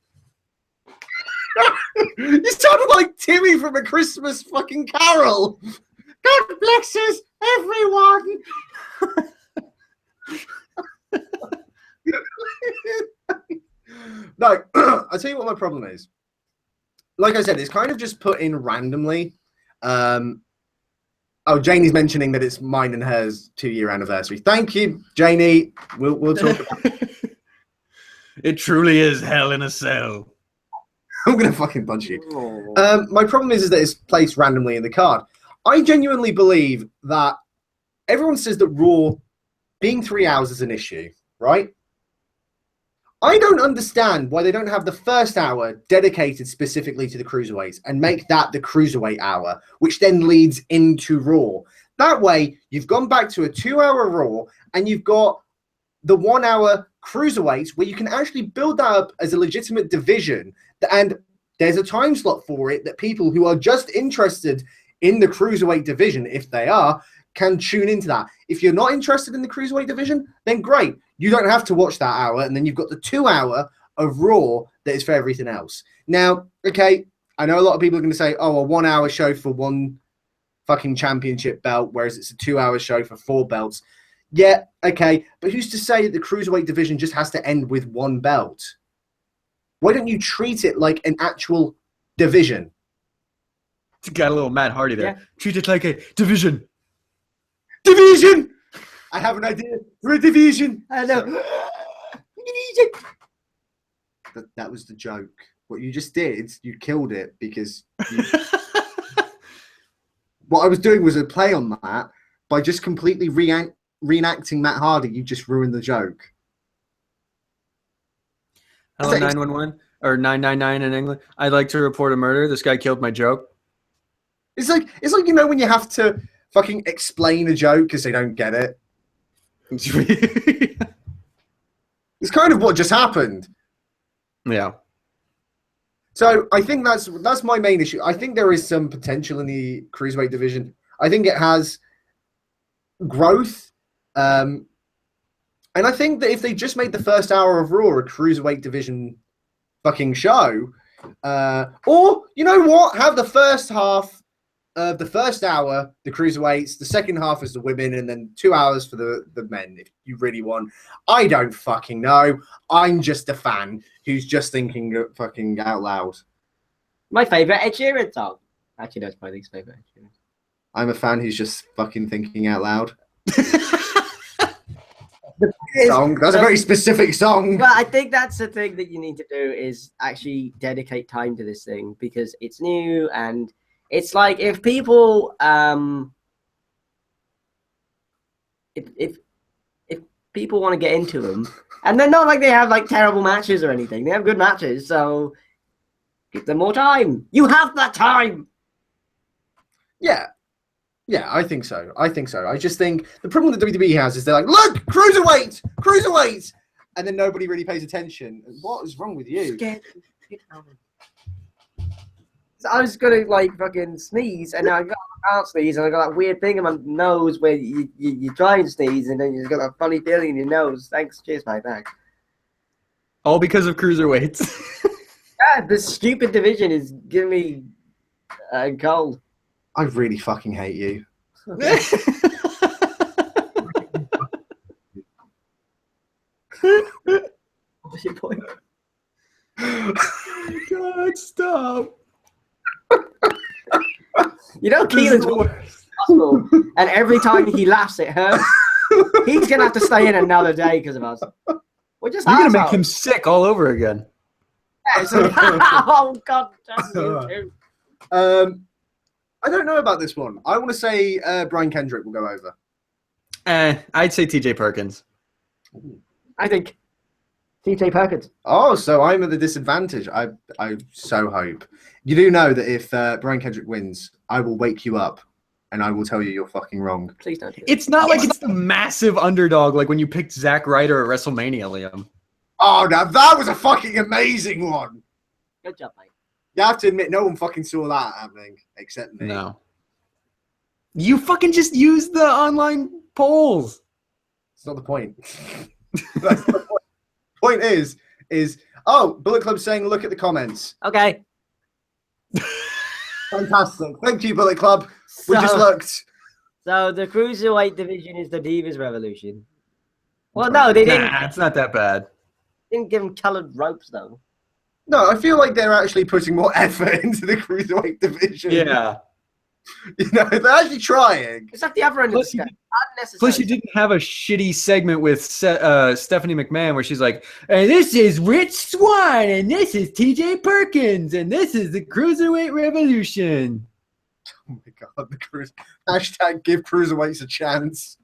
You sounded like Timmy from A Christmas Fucking Carol. God blesses everyone. No, I'll tell you what my problem is. Like I said, it's kind of just put in randomly. Janie's mentioning that it's mine and hers 2-year anniversary. Thank you, Janie. We'll talk about it. It truly is Hell in a Cell. I'm going to fucking punch you. My problem is that it's placed randomly in the card. I genuinely believe that everyone says that Raw being 3 hours is an issue, right? I don't understand why they don't have the first hour dedicated specifically to the Cruiserweights and make that the Cruiserweight hour, which then leads into Raw. That way, you've gone back to a 2-hour Raw and you've got the 1-hour Cruiserweights where you can actually build that up as a legitimate division. And there's a time slot for it that people who are just interested in the Cruiserweight division, if they are, can tune into that. If you're not interested in the Cruiserweight division, then great. You don't have to watch that hour, and then you've got the 2 hour of Raw that is for everything else. Now, okay, I know a lot of people are going to say, oh, a 1 hour show for one fucking championship belt, whereas it's a 2 hour show for 4 belts. Yeah, okay, but who's to say that the Cruiserweight division just has to end with 1 belt? Why don't you treat it like an actual division? Got a little Matt Hardy there. Yeah. Treat it like a division. Division! I have an idea for a division. I know. Division! That was the joke. What you just did, you killed it because what I was doing was a play on that by just completely reenacting Matt Hardy. You just ruined the joke. Hello, 911 or 999 in England. I'd like to report a murder. This guy killed my joke. It's like you know when you have to fucking explain a joke because they don't get it. It's kind of what just happened. Yeah. So I think that's my main issue. I think there is some potential in the Cruiserweight division. I think it has growth. And I think that if they just made the first hour of Raw a Cruiserweight division fucking show, or, you know what, have the first half of the first hour, the Cruiserweights, the second half is the women, and then 2 hours for the men, if you really want. I don't fucking know. I'm just a fan who's just thinking fucking out loud. My favourite Ed Sheeran song. Actually, that's my least favourite Ed Sheeran. I'm a fan who's just fucking thinking out loud. Song. That's a very specific song. Well, I think that's the thing that you need to do is actually dedicate time to this thing because it's new and it's like if people if people want to get into them and they're not like they have like terrible matches or anything. They have good matches, so give them more time. You have that time. Yeah, I think so. I just think the problem that WWE has is they're like, look, cruiserweight, and then nobody really pays attention. What is wrong with you? I was gonna like fucking sneeze, and now I can't sneeze, and I got that weird thing in my nose where you try and sneeze, and then you just got that funny feeling in your nose. Thanks, cheers, mate. Thanks. All because of cruiserweights. Yeah, this stupid division is giving me a cold. I really fucking hate you. What's your point? God, stop. You know, Keelan's possible, and every time he laughs, it hurts. He's gonna have to stay in another day because of us. We're just You're gonna make assholes. him sick all over again. Yeah, so, oh God, that's you too. I don't know about this one. I want to say Brian Kendrick will go over. I'd say TJ Perkins. I think TJ Perkins. Oh, so I'm at the disadvantage. I so hope. You do know that if Brian Kendrick wins, I will wake you up and I will tell you you're fucking wrong. Please don't do that. It's not like it's the massive underdog like when you picked Zack Ryder at WrestleMania, Liam. Oh, now that was a fucking amazing one. Good job, mate. You have to admit, no one fucking saw that happening except me. No. You fucking just use the online polls. It's not the point. That's the point. Point is, oh, Bullet Club's saying, look at the comments. Okay. Fantastic. Thank you, Bullet Club. We just looked. So the Cruiserweight division is the Divas Revolution. Well, no, they didn't. Nah, it's not that bad. Didn't give them coloured ropes, though. No, I feel like they're actually putting more effort into the Cruiserweight division. Yeah. You know, they're actually trying. It's like the other end of the scale. Plus, you didn't have a shitty segment with Stephanie McMahon where she's like, and this is Rich Swann, and this is TJ Perkins, and this is the Cruiserweight Revolution. Oh my God, the cruise. Hashtag give Cruiserweights a chance.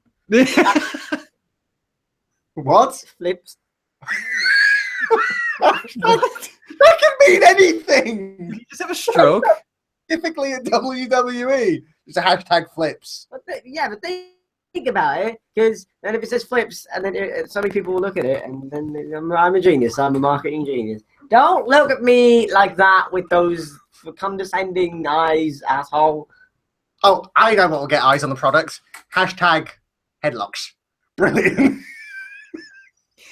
What? Flips. That can mean anything. You just have a stroke. Typically at WWE, it's a hashtag flips. But think about it, because then if it says flips, and then so many people will look at it, and then I'm a genius. I'm a marketing genius. Don't look at me like that with those condescending eyes, asshole. Oh, I know what will get eyes on the product. Hashtag headlocks. Brilliant.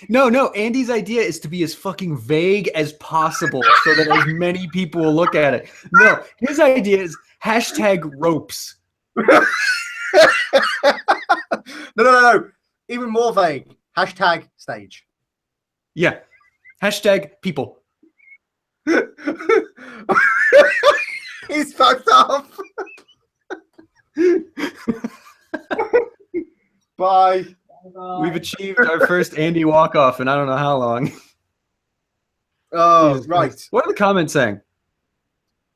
No, Andy's idea is to be as fucking vague as possible so that as many people will look at it. No, his idea is hashtag ropes. No. Even more vague. Hashtag stage. Yeah. Hashtag people. He's fucked up. Bye. We've achieved our first Andy walk-off in I don't know how long. Oh, Jesus right. Christ. What are the comments saying?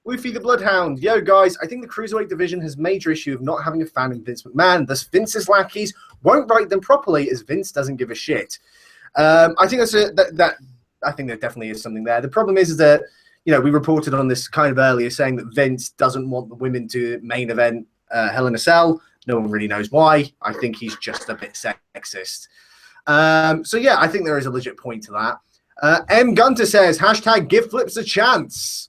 Woofy the Bloodhound. Yo, guys, I think the Cruiserweight division has major issue of not having a fan in Vince McMahon. Thus, Vince's lackeys won't write them properly as Vince doesn't give a shit. I think I think there definitely is something there. The problem is that, we reported on this kind of earlier saying that Vince doesn't want the women to main event Hell in a Cell. No one really knows why. I think he's just a bit sexist. So, yeah, I think there is a legit point to that. M. Gunter says, hashtag give flips a chance.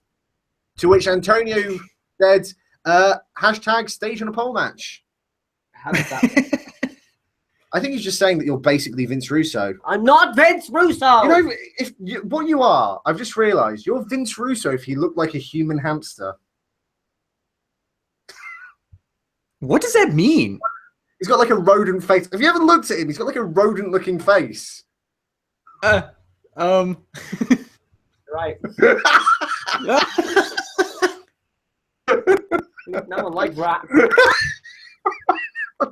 To which Antonio said, hashtag stage on a pole match. How does that work? I think he's just saying that you're basically Vince Russo. I'm not Vince Russo! What you are, I've just realised, you're Vince Russo if you look like a human hamster. What does that mean? He's got like a rodent face. Have you ever looked at him? He's got like a rodent-looking face. Right. No one likes rats.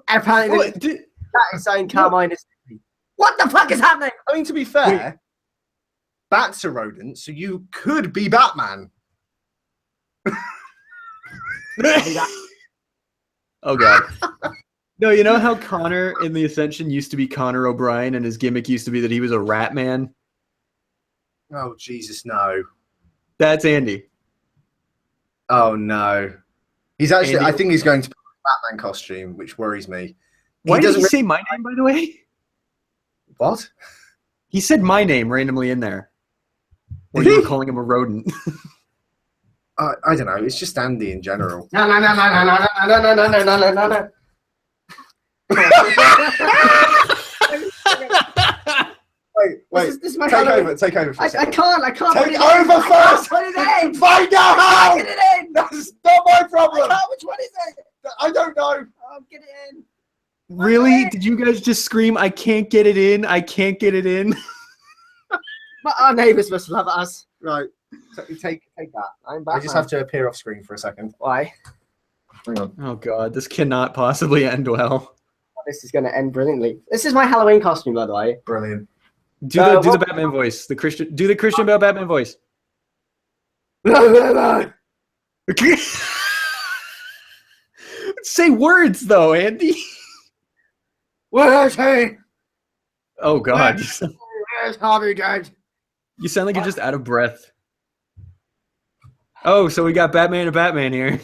Apparently, that is saying Carmine is. What the fuck is happening? I mean, to be fair, bats are rodents, so you could be Batman. Oh, God. No, you know how Connor in The Ascension used to be Connor O'Brien and his gimmick used to be that he was a rat man? Oh, Jesus, no. That's Andy. Oh, no. He's actually, Andy. I think he's going to put a Batman costume, which worries me. Why did he say my name, by the way? What? He said my name randomly in there. When you were calling him a rodent. I don't know. It's just Andy in general. No. Wait. This is my take Halloween. over. Take over. For a I second. can't Take put it over in. first. Put it in. Find out how. Get it in. That's not my problem. Which one is it? I don't know. Oh, get it in. Really? Did you guys just scream, I can't get it in? I can't get it in? But our neighbours must love us. Right. Take that. I'm Batman. I just have to appear off screen for a second. Why? Hang on. Oh, God. This cannot possibly end well. This is going to end brilliantly. This is my Halloween costume, by the way. Brilliant. Do the Batman voice. Do the Christian Bale Batman voice. Say words, though, Andy. Where's he? Oh, God. Where's Harvey Dent? You sound like you're just out of breath. Oh, so we got Batman and Batman here.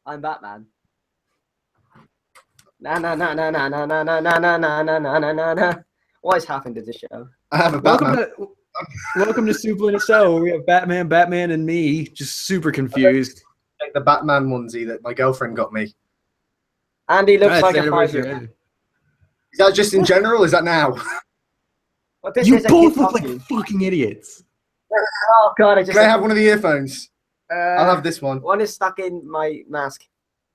I'm Batman. Na. What has happened to the show? I have a Batman. Welcome to Suplah in a Cell, where we have Batman, and me, just super confused. The Batman onesie that my girlfriend got me. Andy looks like a Is 5-year-old. Is that just in general? Is that now? You both look like fucking idiots. Oh God! Can I have one of the earphones? I'll have this one. One is stuck in my mask.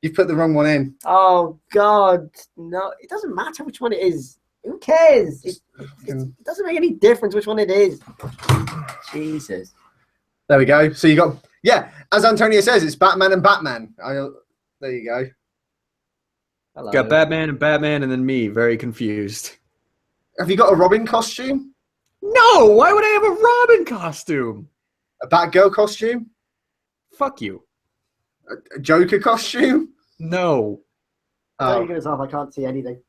You've put the wrong one in. Oh God! No, it doesn't matter which one it is. Who cares? It doesn't make any difference which one it is. Jesus. There we go. So you got, as Antonio says, it's Batman and Batman. There you go. Hello. Got Batman, and then me, very confused. Have you got a Robin costume? No, why would I have a Robin costume? A Batgirl costume? Fuck you. A Joker costume? No. Oh. I can't see anything.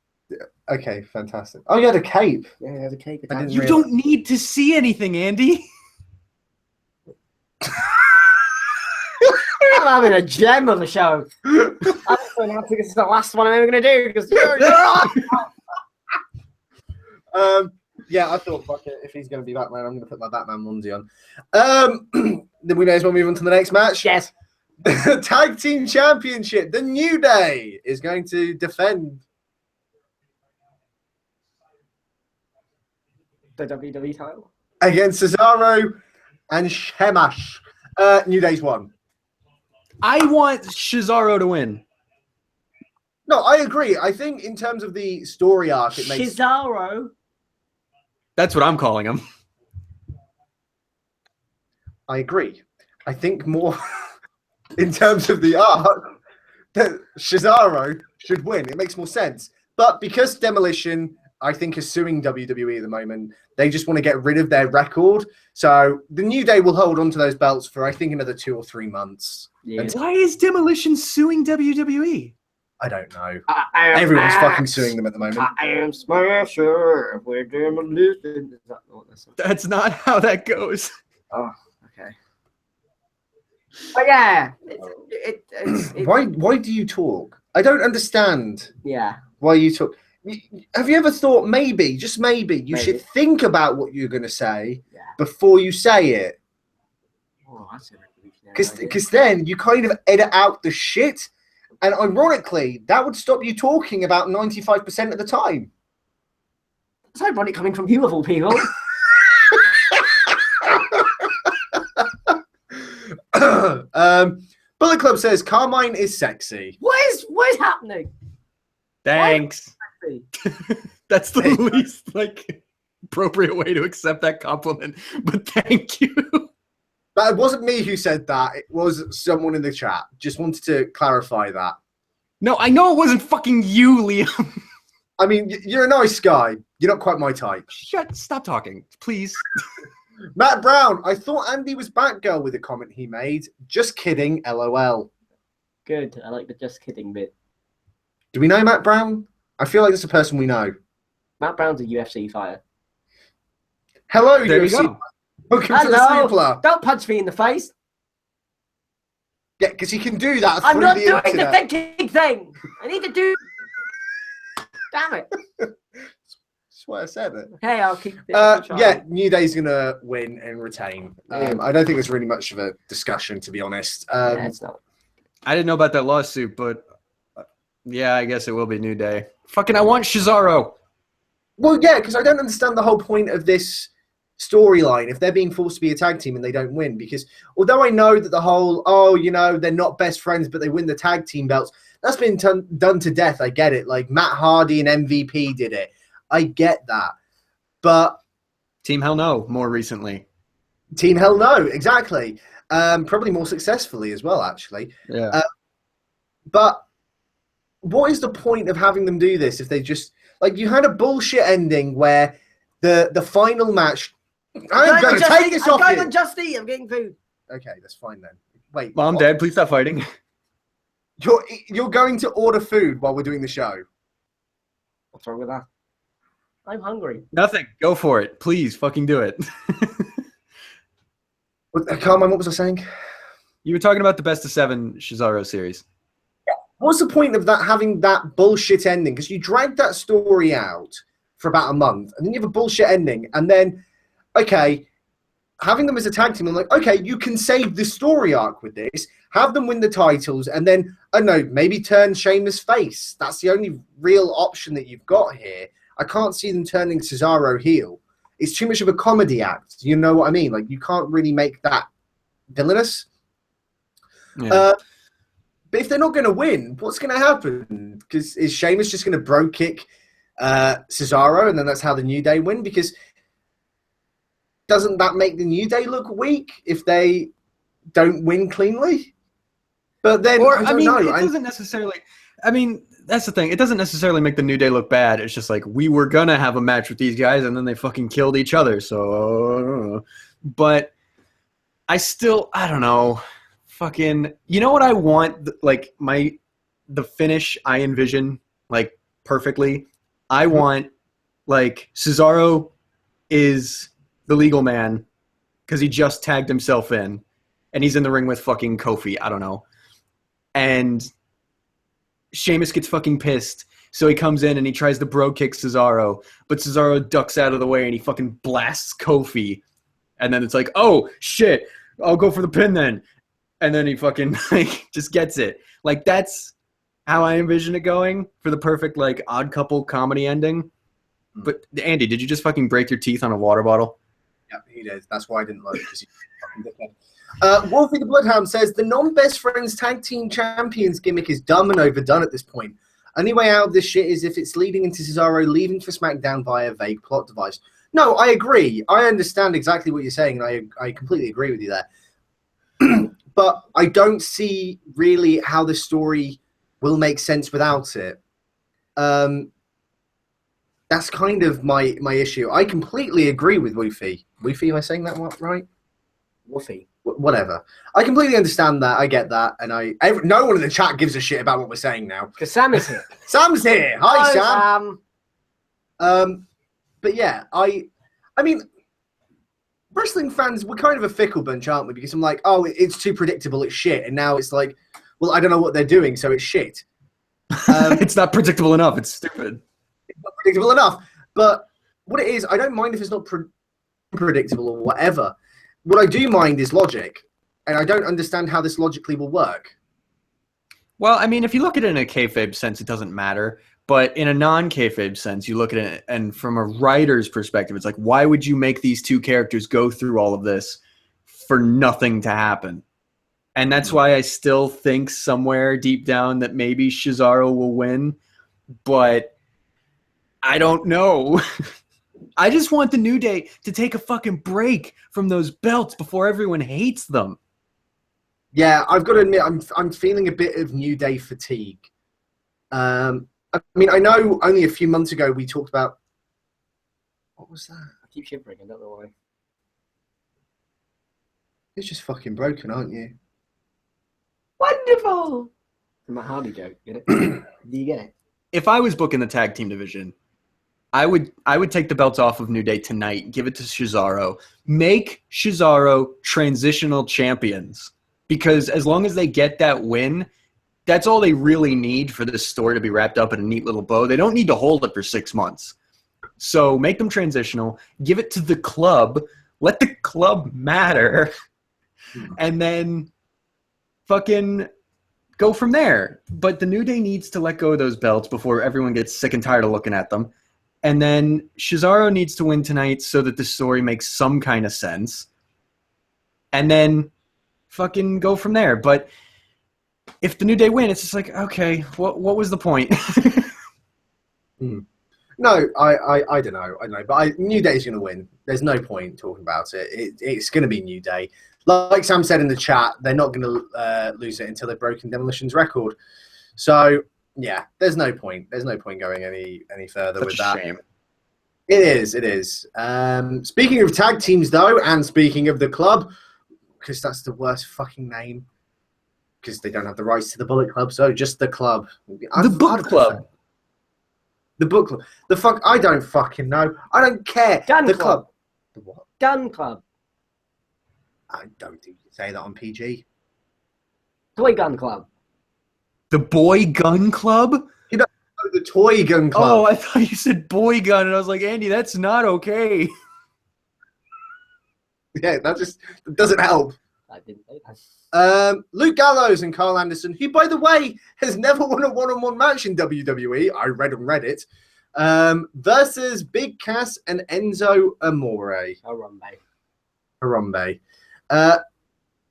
Okay, fantastic. Oh, you had a cape. Yeah, there's a cape. You don't need to see anything, Andy. I'm having a gem on the show. I'm going to think this is the last one I'm ever going to do because I thought, fuck it, if he's going to be Batman, I'm going to put my Batman onesie on. Then we may as well move on to the next match. Yes. Tag Team Championship. The New Day is going to defend The WWE title. against Cesaro and Sheamus. New Day's won. I want Cesaro to win. No, I agree. I think in terms of the story arc, it makes... Cesaro. That's what I'm calling him. I agree. I think more in terms of the arc that Cesaro should win. It makes more sense. But because Demolition, I think, is suing WWE at the moment, they just want to get rid of their record. So the New Day will hold on to those belts for, I think, another 2 or 3 months. Yeah. Why is Demolition suing WWE? I don't know. Everyone's fucking suing them at the moment. I am Smasher. We're Demolition. Is that what this is? That's not how that goes. Oh, okay. But yeah, it's Why do you talk? I don't understand yeah. why you talk. Have you ever thought maybe, just maybe, you should think about what you're going to say before you say it? Oh, that's a revolutionary idea. Because then you kind of edit out the shit. And ironically, that would stop you talking about 95% of the time. It's ironic coming from you of all people. Bullet Club says Carmine is sexy. What is happening? Thanks. Sexy? That's the least appropriate way to accept that compliment. But thank you. That wasn't me who said that. It was someone in the chat. Just wanted to clarify that. No, I know it wasn't fucking you, Liam. I mean, you're a nice guy. You're not quite my type. Stop talking, please. Matt Brown, I thought Andy was Batgirl with a comment he made. Just kidding, LOL. Good. I like the just kidding bit. Do we know Matt Brown? I feel like it's a person we know. Matt Brown's a UFC fighter. Hello, There UFC. you go. Welcome to the Hello. Suplah. Don't punch me in the face. Yeah, because he can do that. I'm through not the doing the internet. thinking thing. I need to do. Damn it. That's why I said it. Okay, I'll keep. Yeah, New Day's gonna win and retain. Yeah. I don't think there's really much of a discussion, to be honest. Yeah, it's not. I didn't know about that lawsuit, but yeah, I guess it will be New Day. Fucking, I want Cesaro. Well, yeah, because I don't understand the whole point of this storyline if they're being forced to be a tag team and they don't win. Because although I know that the whole, they're not best friends, but they win the tag team belts, that's been done to death. I get it. Like Matt Hardy and MVP did it. I get that. But Team Hell No, more recently. Team Hell No, exactly. Probably more successfully as well, actually. Yeah. But what is the point of having them do this if they just... Like, you had a bullshit ending where the final match... I'm going to take this off I'm going you. on Just Eat. I'm getting food. Okay, that's fine then. Wait. Mom, what? Dad, please stop fighting. You're going to order food while we're doing the show? What's wrong with that? I'm hungry. Nothing. Go for it. Please fucking do it. Carmine, what was I saying? You were talking about the best of 7 Cesaro series. What's the point of that having that bullshit ending? Because you dragged that story out for about a month, and then you have a bullshit ending, and then, okay, having them as a tag team, I'm like, okay, you can save the story arc with this, have them win the titles, and then, I don't know, maybe turn Sheamus face. That's the only real option that you've got here. I can't see them turning Cesaro heel. It's too much of a comedy act. You know what I mean? Like, you can't really make that villainous. Yeah. But if they're not going to win, what's going to happen? Because is Sheamus just going to bro kick Cesaro, and then that's how the New Day win? Because doesn't that make the New Day look weak if they don't win cleanly? But then, I don't know. It doesn't necessarily... I mean, that's the thing. It doesn't necessarily make the New Day look bad. It's just like, we were going to have a match with these guys, and then they fucking killed each other. So, but I don't know. Fucking, you know what I want? Like, the finish I envision, like, perfectly. I want, like, Cesaro is the legal man because he just tagged himself in, and he's in the ring with fucking Kofi. I don't know. And Sheamus gets fucking pissed, so he comes in and he tries to bro kick Cesaro, but Cesaro ducks out of the way and he fucking blasts Kofi. And then it's like, oh, shit, I'll go for the pin then. and then he fucking like just gets it. Like that's how I envision it going for the perfect like odd couple comedy ending. But Andy, did you just fucking break your teeth on a water bottle? Yeah, he did. That's why I didn't load because Wolfie the Bloodhound says the non-best friends tag team champions gimmick is dumb and overdone at this point. Only way out of this shit is if it's leading into Cesaro leaving for SmackDown via a vague plot device. No, I agree. I understand exactly what you're saying, and I completely agree with you there. But I don't see really how the story will make sense without it. That's kind of my issue. I completely agree with Woofy. Woofy, am I saying that right? Woofy. Whatever. I completely understand that. I get that. And no one in the chat gives a shit about what we're saying now. Because Sam is here. Sam's here. Hi, Sam. Sam. But yeah, I mean, wrestling fans, we're kind of a fickle bunch, aren't we? Because I'm like, oh, it's too predictable, it's shit. And now it's like, well, I don't know what they're doing, so it's shit. It's not predictable enough. It's stupid. It's not predictable enough. But what it is, I don't mind if it's not predictable or whatever. What I do mind is logic. And I don't understand how this logically will work. Well, I mean, if you look at it in a kayfabe sense, it doesn't matter. But in a non-kayfabe sense, you look at it, and from a writer's perspective, it's like, why would you make these two characters go through all of this for nothing to happen? And that's why I still think somewhere deep down that maybe Cesaro will win. But I don't know. I just want the New Day to take a fucking break from those belts before everyone hates them. Yeah, I've got to admit, I'm feeling a bit of New Day fatigue. I mean, I know only a few months ago we talked about... What was that? I keep shivering, I don't know why. You're just fucking broken, aren't you? Wonderful! My Hardy joke, get it? Do you get it? If I was booking the tag team division, I would take the belts off of New Day tonight, give it to Cesaro, make Cesaro transitional champions. Because as long as they get that win, that's all they really need for this story to be wrapped up in a neat little bow. They don't need to hold it for 6 months. So make them transitional, give it to the club, let the club matter, and then fucking go from there. But the New Day needs to let go of those belts before everyone gets sick and tired of looking at them. And then Cesaro needs to win tonight so that the story makes some kind of sense. And then fucking go from there. But if the New Day win, it's just like, okay, what was the point? No, I don't know. But New Day's going to win. There's no point talking about it. It's going to be New Day. Like Sam said in the chat, they're not going to lose it until they've broken Demolition's record. So, yeah, there's no point. There's no point going any further with that. Shame. It is. Speaking of tag teams, though, and speaking of the club, because that's the worst fucking name, because they don't have the rights to the Bullet Club, so just the club. The Book Club. The Book Club. The fuck? I don't fucking know. I don't care. Gun the Club. The what? Gun Club. I don't think you say that on PG. Toy Gun Club. The Boy Gun Club? You know, the Toy Gun Club. Oh, I thought you said boy gun, and I was like, Andy, that's not okay. Yeah, that doesn't help. I didn't say that. Luke Gallows and Carl Anderson, who, by the way, has never won a one-on-one match in WWE. I read on Reddit. Versus Big Cass and Enzo Amore. Harambe.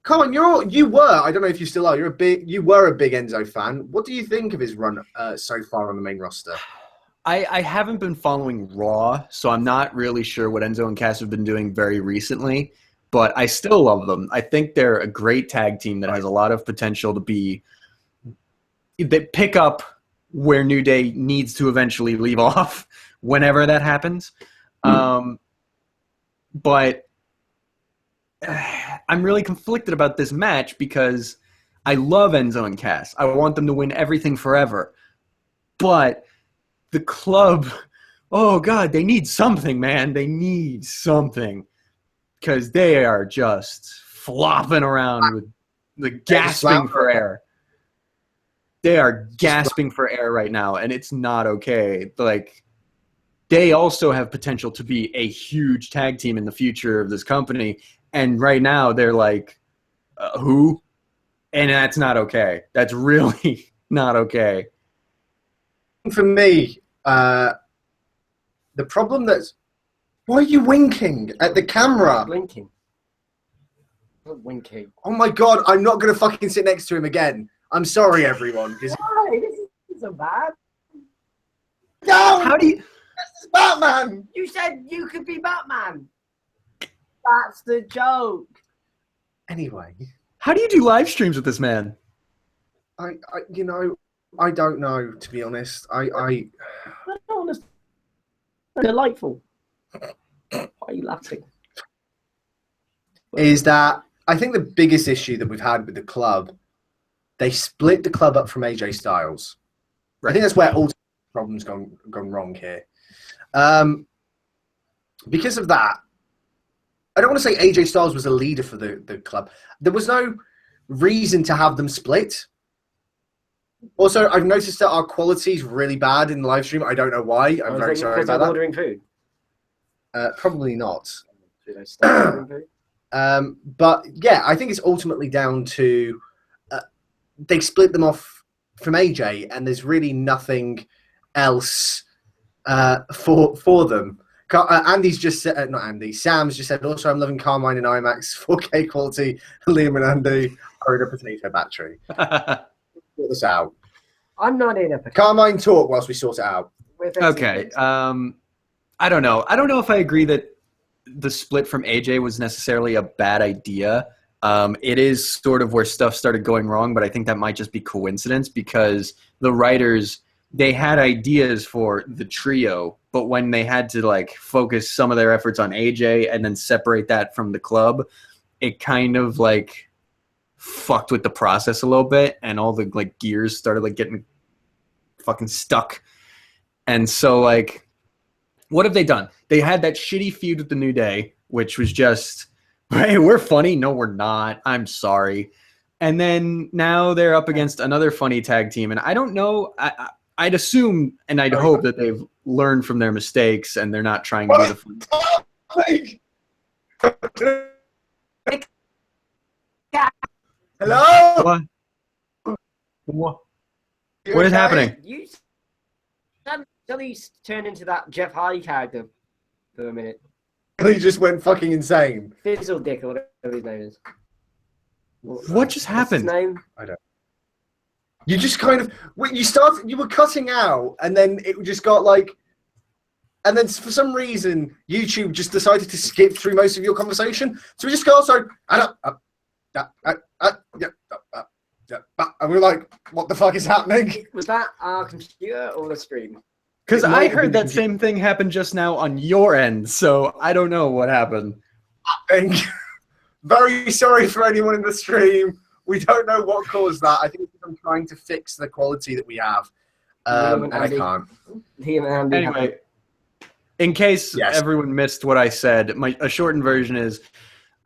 Colin, you were, I don't know if you still are, you were a big Enzo fan. What do you think of his run so far on the main roster? I haven't been following Raw, so I'm not really sure what Enzo and Cass have been doing very recently, but I still love them. I think they're a great tag team that has a lot of potential to be – they pick up where New Day needs to eventually leave off whenever that happens. But I'm really conflicted about this match because I love Enzo and Cass. I want them to win everything forever. But the club, oh, God, they need something, man. They need something because they are just flopping around with the gasping for air. They are gasping for air right now, and it's not okay. Like, they also have potential to be a huge tag team in the future of this company, and right now they're like, who? And that's not okay. That's really not okay. For me, the problem that's... Why are you winking at the camera? Blinking. Not winking. Oh my god, I'm not going to fucking sit next to him again. I'm sorry, everyone. Why? This isn't so bad. No! How do you... This is Batman! You said you could be Batman. That's the joke. Anyway, How do you do live streams with this man? I don't know, to be honest. I don't understand. Delightful. Why are you laughing? Is that I think the biggest issue that we've had with the club, they split the club up from AJ Styles. I think that's where all the problems gone wrong here. Because of that, I don't want to say AJ Styles was a leader for the club. There was no reason to have them split. Also, I've noticed that our quality is really bad in the live stream. I don't know why. I'm very sorry about that. Ordering food? Probably not. Should I start ordering food? But yeah, I think it's ultimately down to they split them off from AJ, and there's really nothing else for them. Andy's just said, not Andy, Sam's just said, also, I'm loving Carmine and IMAX 4K quality. Liam and Andy are in a potato battery. Sort this out. I'm not in a potato. Carmine, talk whilst we sort it out. Okay. I don't know. I don't know if I agree that the split from AJ was necessarily a bad idea. It is sort of where stuff started going wrong, but I think that might just be coincidence because the writers, they had ideas for the trio, but when they had to like focus some of their efforts on AJ and then separate that from the club, it kind of like fucked with the process a little bit, and all the like gears started like getting fucking stuck. And so like, what have they done? They had that shitty feud with the New Day, which was just, hey, we're funny. No, we're not. I'm sorry. And then now they're up against another funny tag team, and I don't know. I'd assume and I'd hope that they've learned from their mistakes and they're not trying to do the fun. Hello? What is happening? You suddenly turned into that Jeff Hardy character for a minute. He just went fucking insane. Fizzle Dick or whatever his name is. What just happened? What's his name? I don't. You just kind of you were cutting out, and then it just got like, and then for some reason YouTube just decided to skip through most of your conversation. So we just got and we were like, what the fuck is happening? Was that our computer or the stream? Because I heard that same thing happen just now on your end, so I don't know what happened. Very sorry for anyone in the stream. We don't know what caused that. I think I'm trying to fix the quality that we have, and I can't. Anyway, in case everyone missed what I said, a shortened version is,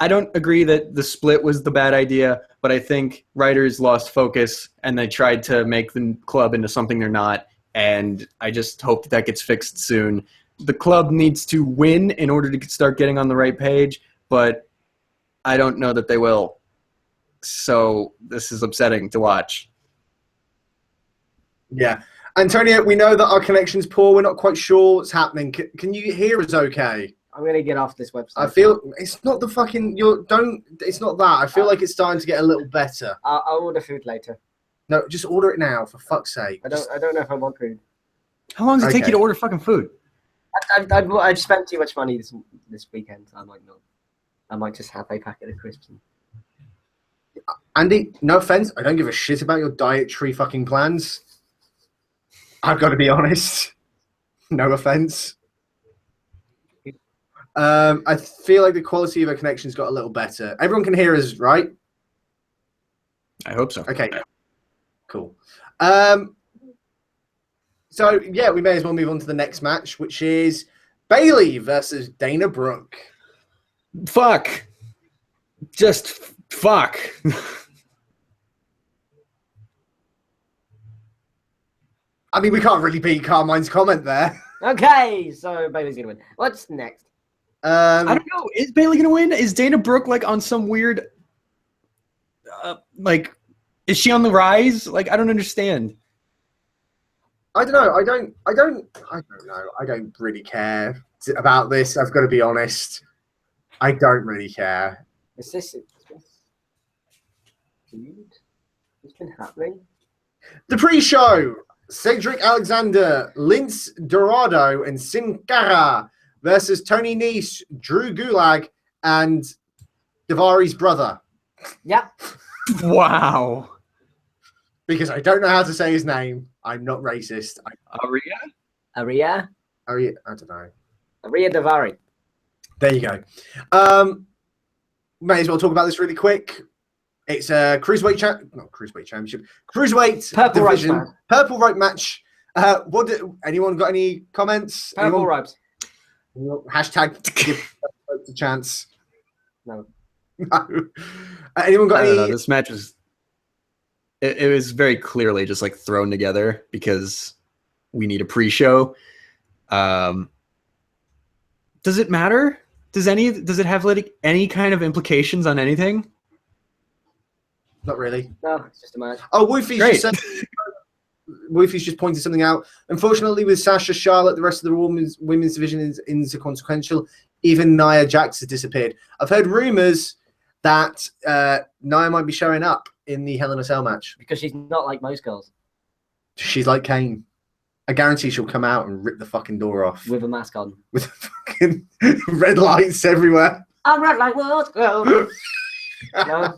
I don't agree that the split was the bad idea, but I think writers lost focus and they tried to make the club into something they're not, and I just hope that gets fixed soon. The club needs to win in order to start getting on the right page, but I don't know that they will. So this is upsetting to watch. Yeah. Antonio, we know that our connection's poor. We're not quite sure what's happening. Can you hear us okay? I'm going to get off this website. I feel it's not the fucking... It's not that. I feel like it's starting to get a little better. I'll order food later. No, just order it now, for fuck's sake. I don't know if I want food. How long does it take you to order fucking food? I've spent too much money this weekend. So I might not. I might just have a packet of crisps. Andy, no offense, I don't give a shit about your dietary fucking plans. I've got to be honest. No offense. I feel like the quality of our connection's got a little better. Everyone can hear us, right? I hope so. Okay. Cool. So, yeah, we may as well move on to the next match, which is Bayley versus Dana Brooke. Fuck. Just fuck. I mean, we can't really beat Carmine's comment there. Okay, so Bayley's going to win. What's next? I don't know. Is Bayley going to win? Is Dana Brooke like on some weird, like Is she on the rise? Like, I don't understand. I don't know. I don't know. I don't really care about this. I've got to be honest. I don't really care. Is this feud? What's been happening? The pre-show: Cedric Alexander, Lince Dorado, and Sin Cara versus Tony Nese, Drew Gulak, and Davari's brother. Yep. Wow. Because I don't know how to say his name. I'm not racist. Aria I don't know. Davari. There you go. May as well talk about this really quick. It's a cruiserweight championship. Cruiserweight Purple division. Ropes match. Purple rope match. Anyone got any comments? Purple ropes. Hashtag give a chance. No. No. Anyone got I don't know. any? This match was. It was very clearly just like thrown together because we need a pre-show. Does it matter? Does it have like any kind of implications on anything? Not really. No, it's just a match. Oh, Wolfie's just pointed something out. Unfortunately, with Sasha, Charlotte, the rest of the women's division is inconsequential. Even Nia Jax has disappeared. I've heard rumors that Nia might be showing up in the Hell in a Cell match. Because she's not like most girls. She's like Kane. I guarantee she'll come out and rip the fucking door off. With a mask on. With fucking red lights everywhere. I'm red like world girl. No.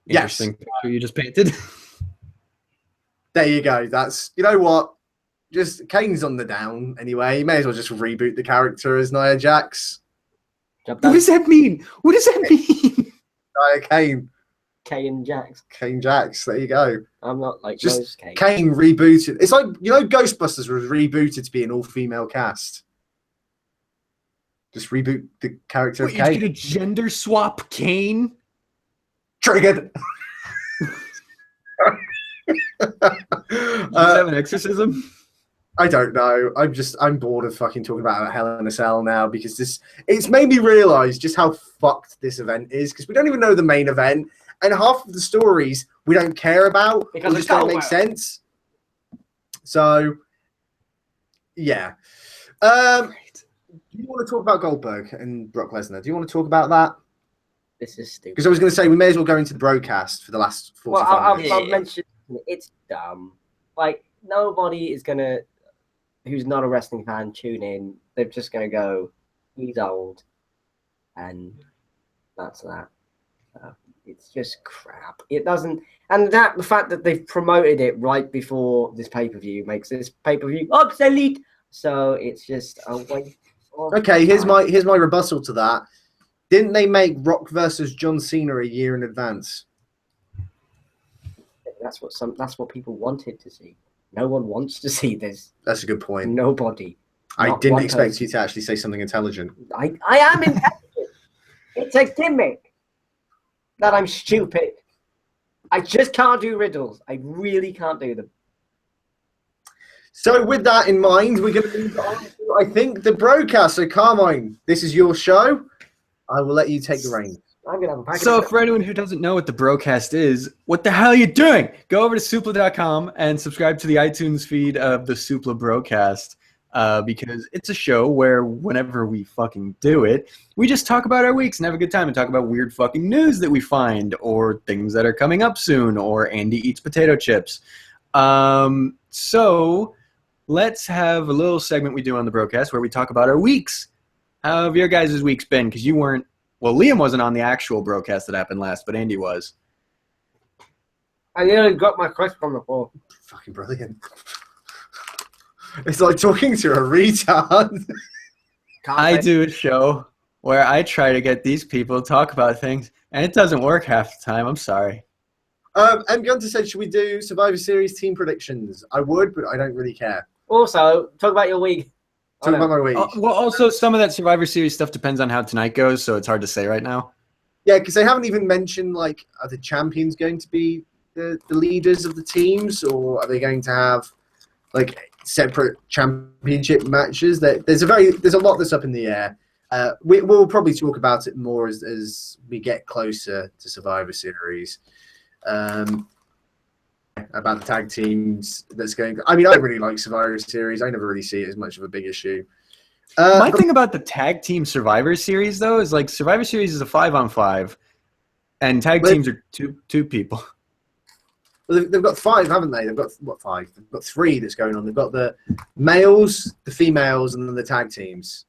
Yes. Interesting picture you just painted. There you go. That's, you know what? Just Kane's on the down anyway. You may as well just reboot the character as Nia Jax. Job What done. does that mean? What does that mean? Nia Kane. Kane Jax. Kane Jax. There you go. I'm not like Just most Kane. Kane rebooted. It's like, you know, Ghostbusters was rebooted to be an all-female cast. Just reboot the character What, of you're Kane. gonna gender swap Kane? Triggered. Does he have an exorcism? I don't know. I'm bored of fucking talking about Hell in a Cell now because it's made me realize just how fucked this event is because we don't even know the main event and half of the stories we don't care about Because or just don't make Goldberg. sense. So, yeah. Do you want to talk about Goldberg and Brock Lesnar? Do you want to talk about that? This is stupid. Because I was going to say we may as well go into the broadcast for the last 45 Well, minutes. I'll mention it's dumb. Like nobody is gonna, who's not a wrestling fan, tune in. They're just gonna go, he's old, and that's that. It's just crap. It doesn't, and the fact that they've promoted it right before this pay-per-view makes this pay-per-view obsolete. So it's just a waste. Okay, here's my rebuttal to that. Didn't they make Rock versus John Cena a year in advance? That's what people wanted to see. No one wants to see this. That's a good point. Nobody. I Not didn't one expect person. you to actually say something intelligent. I am intelligent. It's a gimmick that I'm stupid. I just can't do riddles. I really can't do them. So with that in mind, we're going to move on to, I think, the broadcast. So Carmine, this is your show. I will let you take the reins. I'm gonna have a packet So of for anyone who doesn't know what the broadcast is, what the hell are you doing? Go over to suplah.com and subscribe to the iTunes feed of the Suplah broadcast because it's a show where whenever we fucking do it, we just talk about our weeks and have a good time and talk about weird fucking news that we find or things that are coming up soon or Andy eats potato chips. So let's have a little segment we do on the broadcast where we talk about our weeks. How have your guys' weeks been? Because you weren't. Well, Liam wasn't on the actual broadcast that happened last, but Andy was. I nearly got my question from before. Fucking brilliant. It's like talking to a retard. I do a show where I try to get these people to talk about things, and it doesn't work half the time. I'm sorry. And Gunter said, should we do Survivor Series team predictions? I would, but I don't really care. Also, talk about your week. Talk about my week. Well, also, some of that Survivor Series stuff depends on how tonight goes, so it's hard to say right now. Yeah, because they haven't even mentioned, like, are the champions going to be the leaders of the teams, or are they going to have, like, separate championship matches? There's a lot that's up in the air. we'll probably talk about it more as we get closer to Survivor Series. About the tag teams that's going. I mean, I really like Survivor Series. I never really see it as much of a big issue. My thing about the tag team Survivor Series, though, is like Survivor Series is a 5-on-5, and tag teams are two people. Well, they've got 5, haven't they? They've got, what, 5? They've got 3 that's going on. They've got the males, the females, and then the tag teams.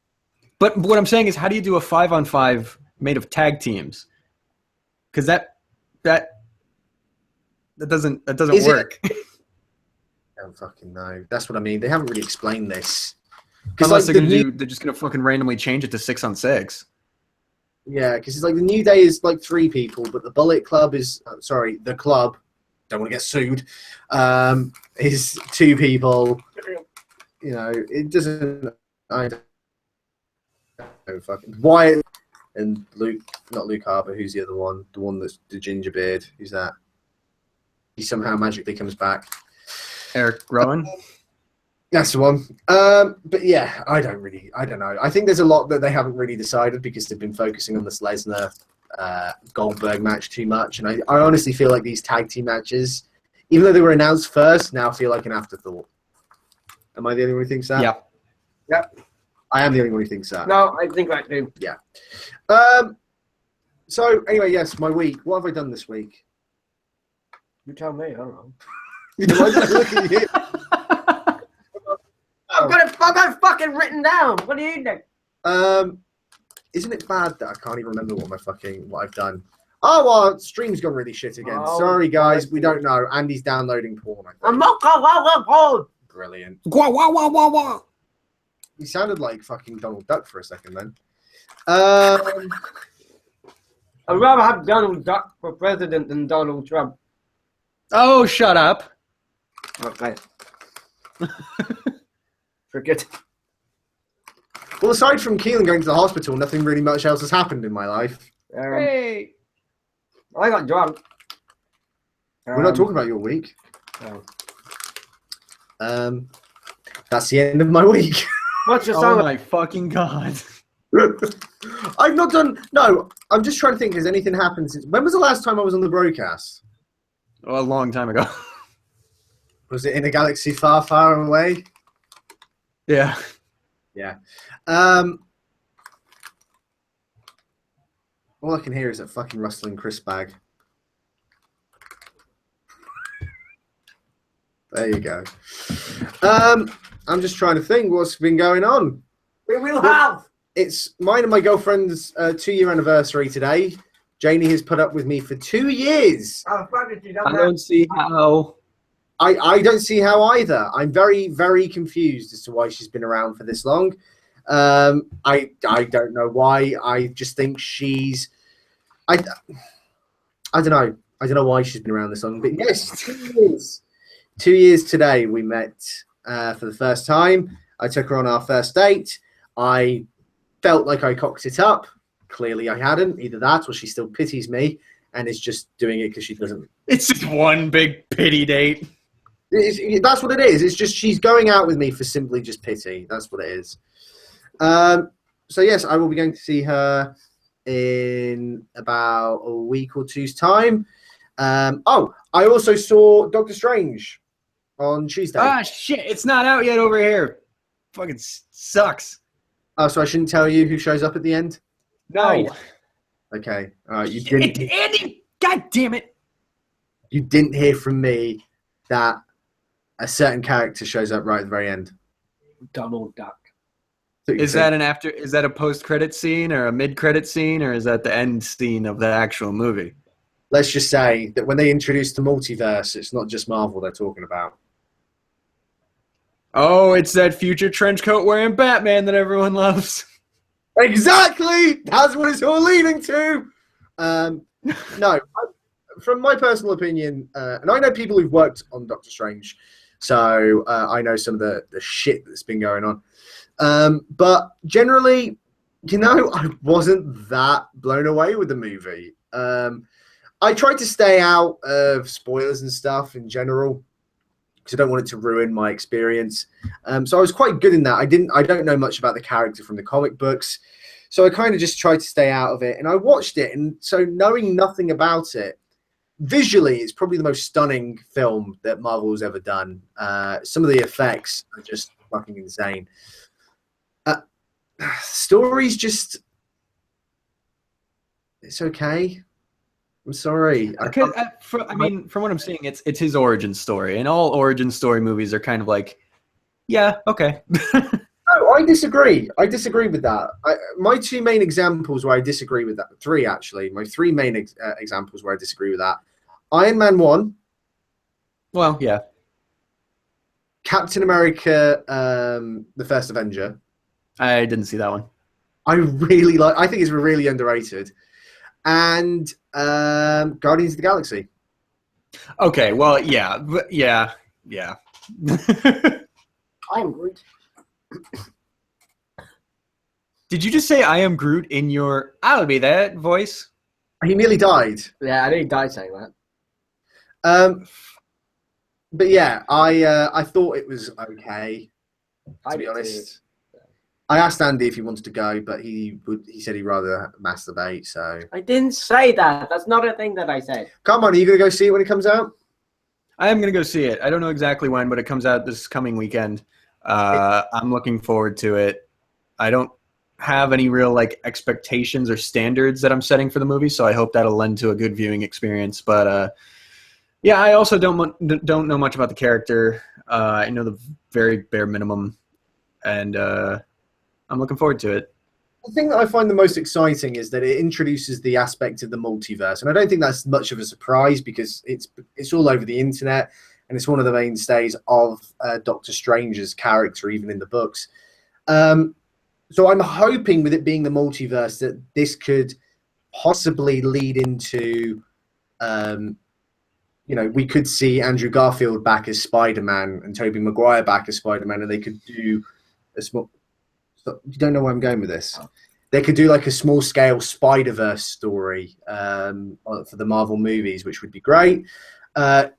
But what I'm saying is, how do you do a 5-on-5 made of tag teams? Because that doesn't work. I don't fucking know. That's what I mean. They haven't really explained this. Unless they're just gonna fucking randomly change it to 6-on-6. Yeah, because it's like the New Day is like 3 people, but the Bullet Club is the club. Don't want to get sued. Is 2 people. You know, it doesn't. I don't know. Fucking Wyatt and Luke, not Luke Harper. Who's the other one? The one that's the ginger beard. Who's that? He somehow magically comes back. Eric Rowan. That's the one. But yeah, I don't know. I think there's a lot that they haven't really decided because they've been focusing on this Lesnar Goldberg match too much. And I honestly feel like these tag team matches, even though they were announced first, now feel like an afterthought. Am I the only one who thinks that? Yeah. Yep. I am the only one who thinks that. No, I think I do. Yeah. So anyway, yes, my week. What have I done this week? You tell me. I don't know. I just look at you. I've got it fucking written down. What do you do? Isn't it bad that I can't even remember what I've done? Oh, well, stream's gone really shit again. Oh, sorry, guys. We don't know. Andy's downloading porn. I'm not going. Brilliant. Wah, wah, wah, wah, wah. You sounded like fucking Donald Duck for a second then. I'd rather have Donald Duck for president than Donald Trump. Oh, shut up. Okay. Forget. Well, aside from Keelan going to the hospital, nothing really much else has happened in my life. Hey. I got drunk. We're not talking about your week. Oh. That's the end of my week. What's your Oh song? my fucking god. I've not done. No, I'm just trying to think. Has anything happened since? When was the last time I was on the broadcast? Oh, a long time ago. Was it in a galaxy far, far away? Yeah. Yeah. All I can hear is that fucking rustling crisp bag. There you go. I'm just trying to think what's been going on. We will have. It's mine and my girlfriend's 2-year anniversary today. Janie has put up with me for 2 years. Oh, fuck it, you I don't see how. I don't see how either. I'm very, very confused as to why she's been around for this long. I don't know why. I just think she's. I don't know. I don't know why she's been around this long. But yes, 2 years. 2 years today we met for the first time. I took her on our first date. I felt like I cocked it up. Clearly I hadn't. Either that or she still pities me and is just doing it because she doesn't. It's just one big pity date. That's what it is. It's just she's going out with me for simply just pity. That's what it is. So yes, I will be going to see her in about a week or two's time. I also saw Doctor Strange on Tuesday. Ah, shit. It's not out yet over here. Fucking sucks. Oh, so I shouldn't tell you who shows up at the end? No. Okay. All right. You didn't. Andy, God damn it. You didn't hear from me that a certain character shows up right at the very end. Donald Duck. Is that a post-credit scene or a mid-credit scene, or is that the end scene of the actual movie? Let's just say that when they introduce the multiverse, it's not just Marvel they're talking about. Oh, it's that future trench coat wearing Batman that everyone loves. Exactly! That's what it's all leading to! No, from my personal opinion, and I know people who've worked on Doctor Strange, so I know some of the shit that's been going on. But generally, I wasn't that blown away with the movie. I tried to stay out of spoilers and stuff in general because I don't want it to ruin my experience. So I was quite good in that. I don't know much about the character from the comic books, So I kind of just tried to stay out of it, and I watched it, and so knowing nothing about it, visually, it's probably the most stunning film that Marvel's ever done. Some of the effects are just fucking insane. Story's just, it's okay. I'm sorry. I mean, from what I'm seeing, it's his origin story, and all origin story movies are kind of like, yeah, okay. No, I disagree. I disagree with that. My two main examples where I disagree with that, three actually, my three main examples where I disagree with that. Iron Man 1. Well, yeah. Captain America, The First Avenger. I didn't see that one. I think it's really underrated. And Guardians of the Galaxy. Okay, well, yeah. I'm Groot. Did you just say I am Groot in your I'll be that voice? He nearly died. Yeah, I nearly died saying that. But yeah, I thought it was okay, to be honest. I asked Andy if he wanted to go, but he said he'd rather masturbate, so... I didn't say that. That's not a thing that I said. Come on, are you going to go see it when it comes out? I am going to go see it. I don't know exactly when, but it comes out this coming weekend. I'm looking forward to it. I don't have any real expectations or standards that I'm setting for the movie, so I hope that'll lend to a good viewing experience. But yeah, I also don't know much about the character. I know the very bare minimum, and I'm looking forward to it. The thing that I find the most exciting is that it introduces the aspect of the multiverse, and I don't think that's much of a surprise because it's all over the internet. And it's one of the mainstays of Doctor Strange's character, even in the books. So I'm hoping with it being the multiverse that this could possibly lead into, we could see Andrew Garfield back as Spider-Man and Tobey Maguire back as Spider-Man, and they could do a small... You don't know where I'm going with this. They could do a small-scale Spider-Verse story for the Marvel movies, which would be great.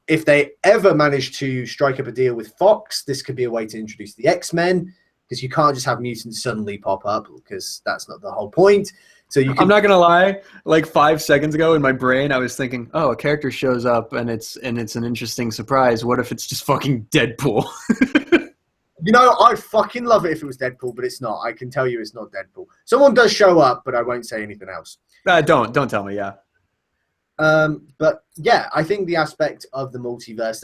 If they ever manage to strike up a deal with Fox, this could be a way to introduce the X-Men, because you can't just have mutants suddenly pop up, because that's not the whole point. So I'm not gonna lie, 5 seconds ago in my brain I was thinking, oh, a character shows up and it's an interesting surprise. What if it's just fucking Deadpool? I fucking love it if it was Deadpool, but it's not. I can tell you it's not Deadpool. Someone does show up, but I won't say anything else. Don't tell me, yeah. But yeah, I think the aspect of the multiverse,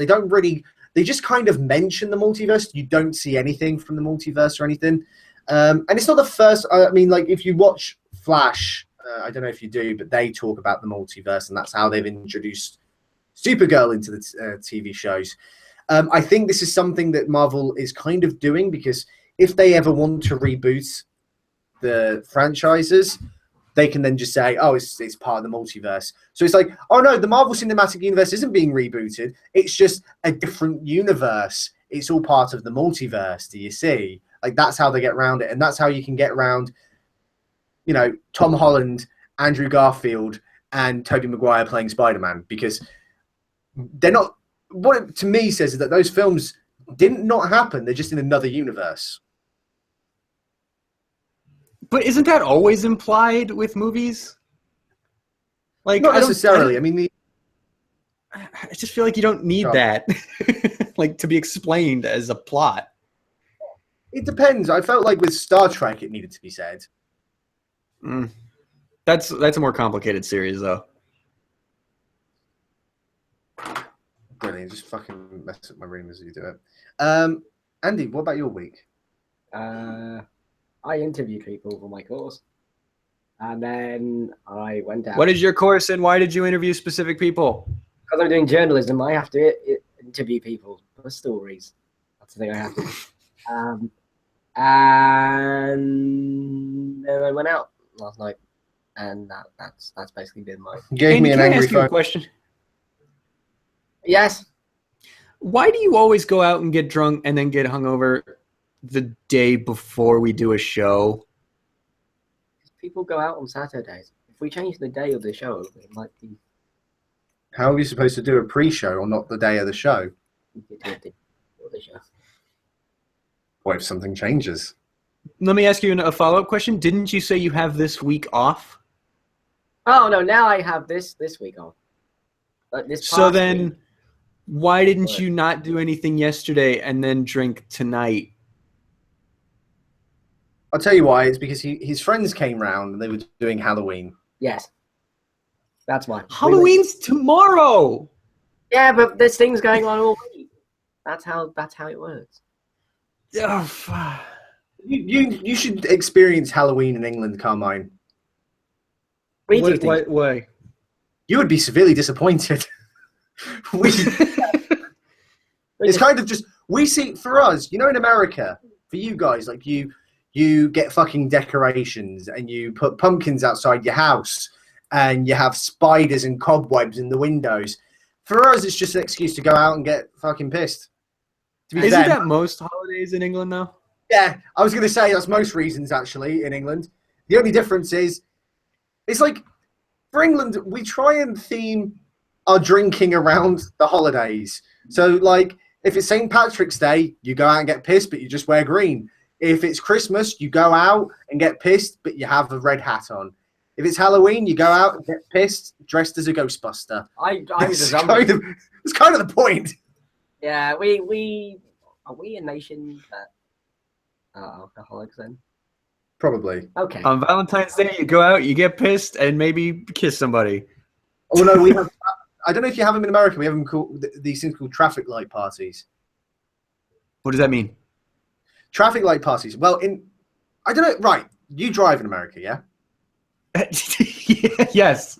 they just kind of mention the multiverse. You don't see anything from the multiverse or anything. And it's not the first, if you watch Flash, I don't know if you do, but they talk about the multiverse, and that's how they've introduced Supergirl into the TV shows. I think this is something that Marvel is kind of doing, because if they ever want to reboot the franchises, they can then just say, oh, it's part of the multiverse. So it's oh no, the Marvel Cinematic Universe isn't being rebooted. It's just a different universe. It's all part of the multiverse, do you see? That's how they get around it. And that's how you can get around, Tom Holland, Andrew Garfield, and Tobey Maguire playing Spider-Man, because they're not... What it to me says is that those films didn't not happen. They're just in another universe. But isn't that always implied with movies? Not necessarily. I just feel like you don't need that, to be explained as a plot. It depends. I felt like with Star Trek, it needed to be said. That's a more complicated series, though. Brilliant. Just fucking mess up my room as you do it. Andy, what about your week? I interviewed people for my course, and then I went out. What is your course, and why did you interview specific people? Because I'm doing journalism, I have to interview people for stories. That's the thing I have to do. And then I went out last night, and that's basically been my... Gave me an angry phone. Question. Yes. Why do you always go out and get drunk and then get hungover the day before we do a show? People go out on Saturdays. If we change the day of the show, it might be... How are we supposed to do a pre-show or not the day of the show? The show. What if something changes? Let me ask you a follow-up question. Didn't you say you have this week off? Oh no! Now I have this week off. So then, why didn't you not do anything yesterday and then drink tonight? I'll tell you why. It's because his friends came round and they were doing Halloween. Yes, that's why. Halloween's tomorrow. Yeah, but there's things going on all week. That's how it works. Oh, fuck. You should experience Halloween in England, Carmine. Why? You would be severely disappointed. It's kind of just, we see, for us, in America, for you guys, like you get fucking decorations and you put pumpkins outside your house and you have spiders and cobwebs in the windows. For us, it's just an excuse to go out and get fucking pissed. Isn't that most holidays in England, though? Yeah, I was going to say that's most reasons, actually, in England. The only difference is, it's like, for England, we try and theme our drinking around the holidays. So, like, if it's St. Patrick's Day, you go out and get pissed, but you just wear green. If it's Christmas, you go out and get pissed, but you have a red hat on. If it's Halloween, you go out and get pissed, dressed as a Ghostbuster. I was a zombie. It's kind of the point. Yeah, we are we a nation that are alcoholics then? Probably. Okay. On Valentine's Day, you go out, you get pissed, and maybe kiss somebody. Oh no, we have. I don't know if you have them in America. We have them called these things called traffic light parties. What does that mean? Traffic light parties. Well, I don't know. Right, you drive in America, yeah? Yes.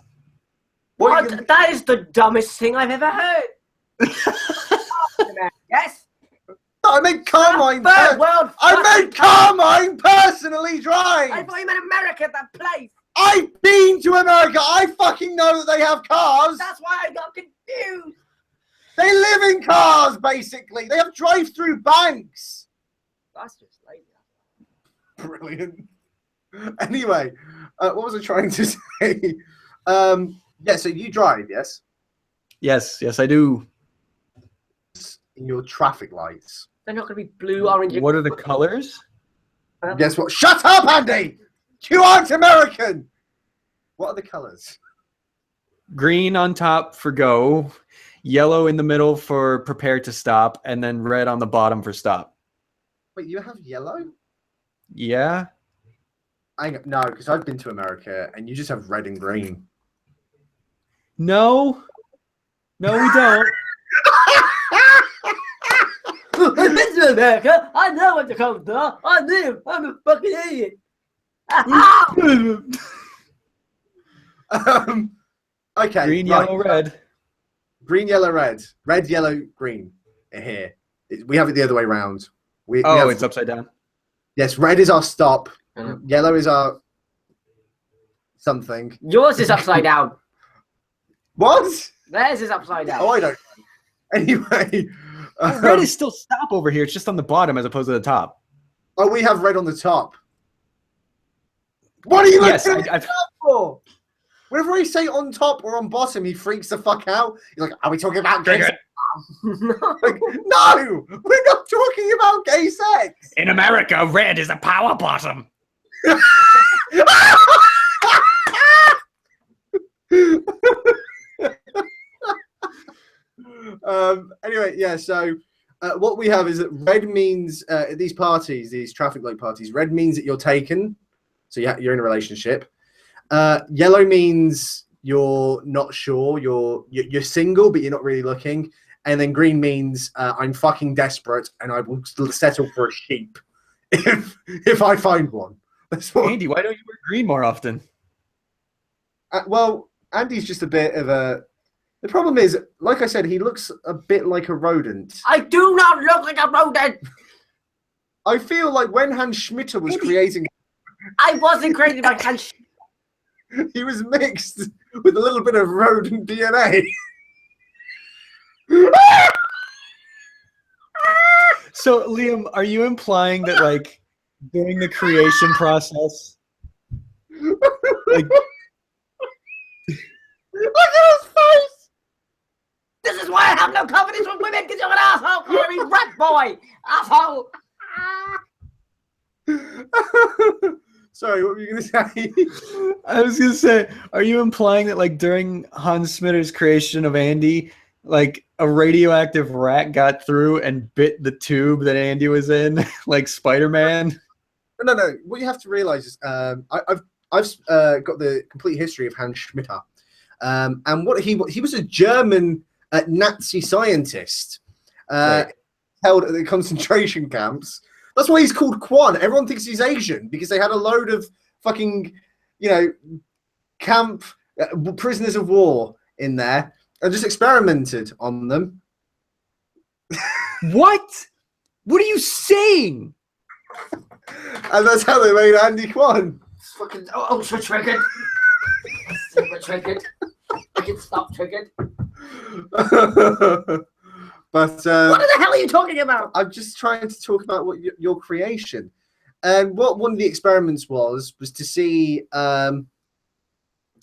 What? That is the dumbest thing I've ever heard. Yes. No, I meant Carmine. I meant Carmine personally drive. I thought you meant America, that place. I've been to America. I fucking know that they have cars. That's why I got confused. They live in cars, basically. They have drive-through banks. That's just lazy. Brilliant. Anyway, what was I trying to say? Yeah, so you drive, yes? Yes, I do. In your traffic lights. They're not going to be blue, orange. What are the colors? Guess what? Shut up, Andy! You aren't American! What are the colors? Green on top for go, yellow in the middle for prepare to stop, and then red on the bottom for stop. Wait, you have yellow? Yeah? No, because I've been to America, and you just have red and green. No, we don't. I've been to America. I know what the colors are. I knew. I'm a fucking idiot. Okay. Green, yellow, red. Green, yellow, red. Red, yellow, green. Here. We have it the other way around. It's upside down. Yes, red is our stop. Yellow is our something. Yours is upside down. What? Theirs is upside down. Oh, I don't know. Anyway. Red is still stop over here. It's just on the bottom as opposed to the top. Oh, we have red on the top. What are you looking at the top for? Whenever I say on top or on bottom, he freaks the fuck out. He's like, are we talking about gay sex? Like, no, we're not talking about gay sex. In America, red is a power bottom. Anyway, yeah, so what we have is that red means at these parties, these traffic light parties, red means that you're taken, so you're in a relationship. Yellow means you're not sure, you're single, but you're not really looking. And then green means I'm fucking desperate and I will settle for a sheep if I find one. Andy, why don't you wear green more often? Well, Andy's just a bit of a... The problem is, like I said, he looks a bit like a rodent. I do not look like a rodent. I feel like when Hans Schmitter was creating... I wasn't created by Hans. He was mixed with a little bit of rodent DNA. So, Liam, are you implying that, like, during the creation process... Like... Look at his face! This is why I have no confidence with women, because you're an asshole. You're a rat boy. Asshole. Sorry, what were you going to say? I was gonna say, are you implying that like during Hans Schmitter's creation of Andy, like a radioactive rat got through and bit the tube that Andy was in, like Spider-Man? No. What you have to realize is, I've got the complete history of Hans Schmitter, and what he was a German Nazi scientist, Right. held at the concentration camps. That's why he's called Quan. Everyone thinks he's Asian because they had a load of fucking, camp prisoners of war in there and just experimented on them. What? What are you saying? And that's how they made Andy Quan. It's fucking ultra triggered. Super triggered. I can stop triggered. But What the hell are you talking about? I'm just trying to talk about what your creation. And what one of the experiments was to see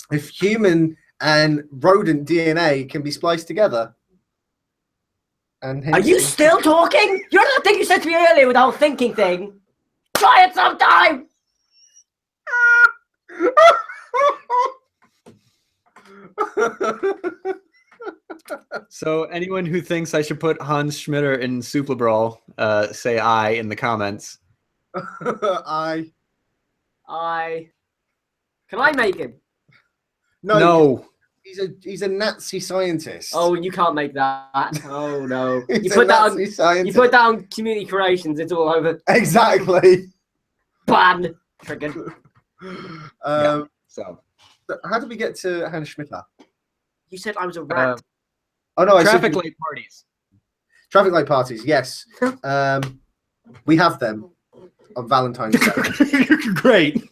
if human and rodent DNA can be spliced together. And Are you still talking? You're not the thing you said to me earlier with the whole thinking thing. Try it sometime. So anyone who thinks I should put Hans Schmitter in Suplah Brawl, say aye in the comments. Can Can I make him? No. He's a Nazi scientist. Oh, you can't make that. Oh no. He's You a put that Nazi on. scientist. You put that on community creations. It's all over. Exactly. Ban. Triggered. So How did we get to Hans Schmitter? You said I was a rat. Oh no, traffic light parties. Traffic light parties. Yes, we have them on Valentine's Day. Great.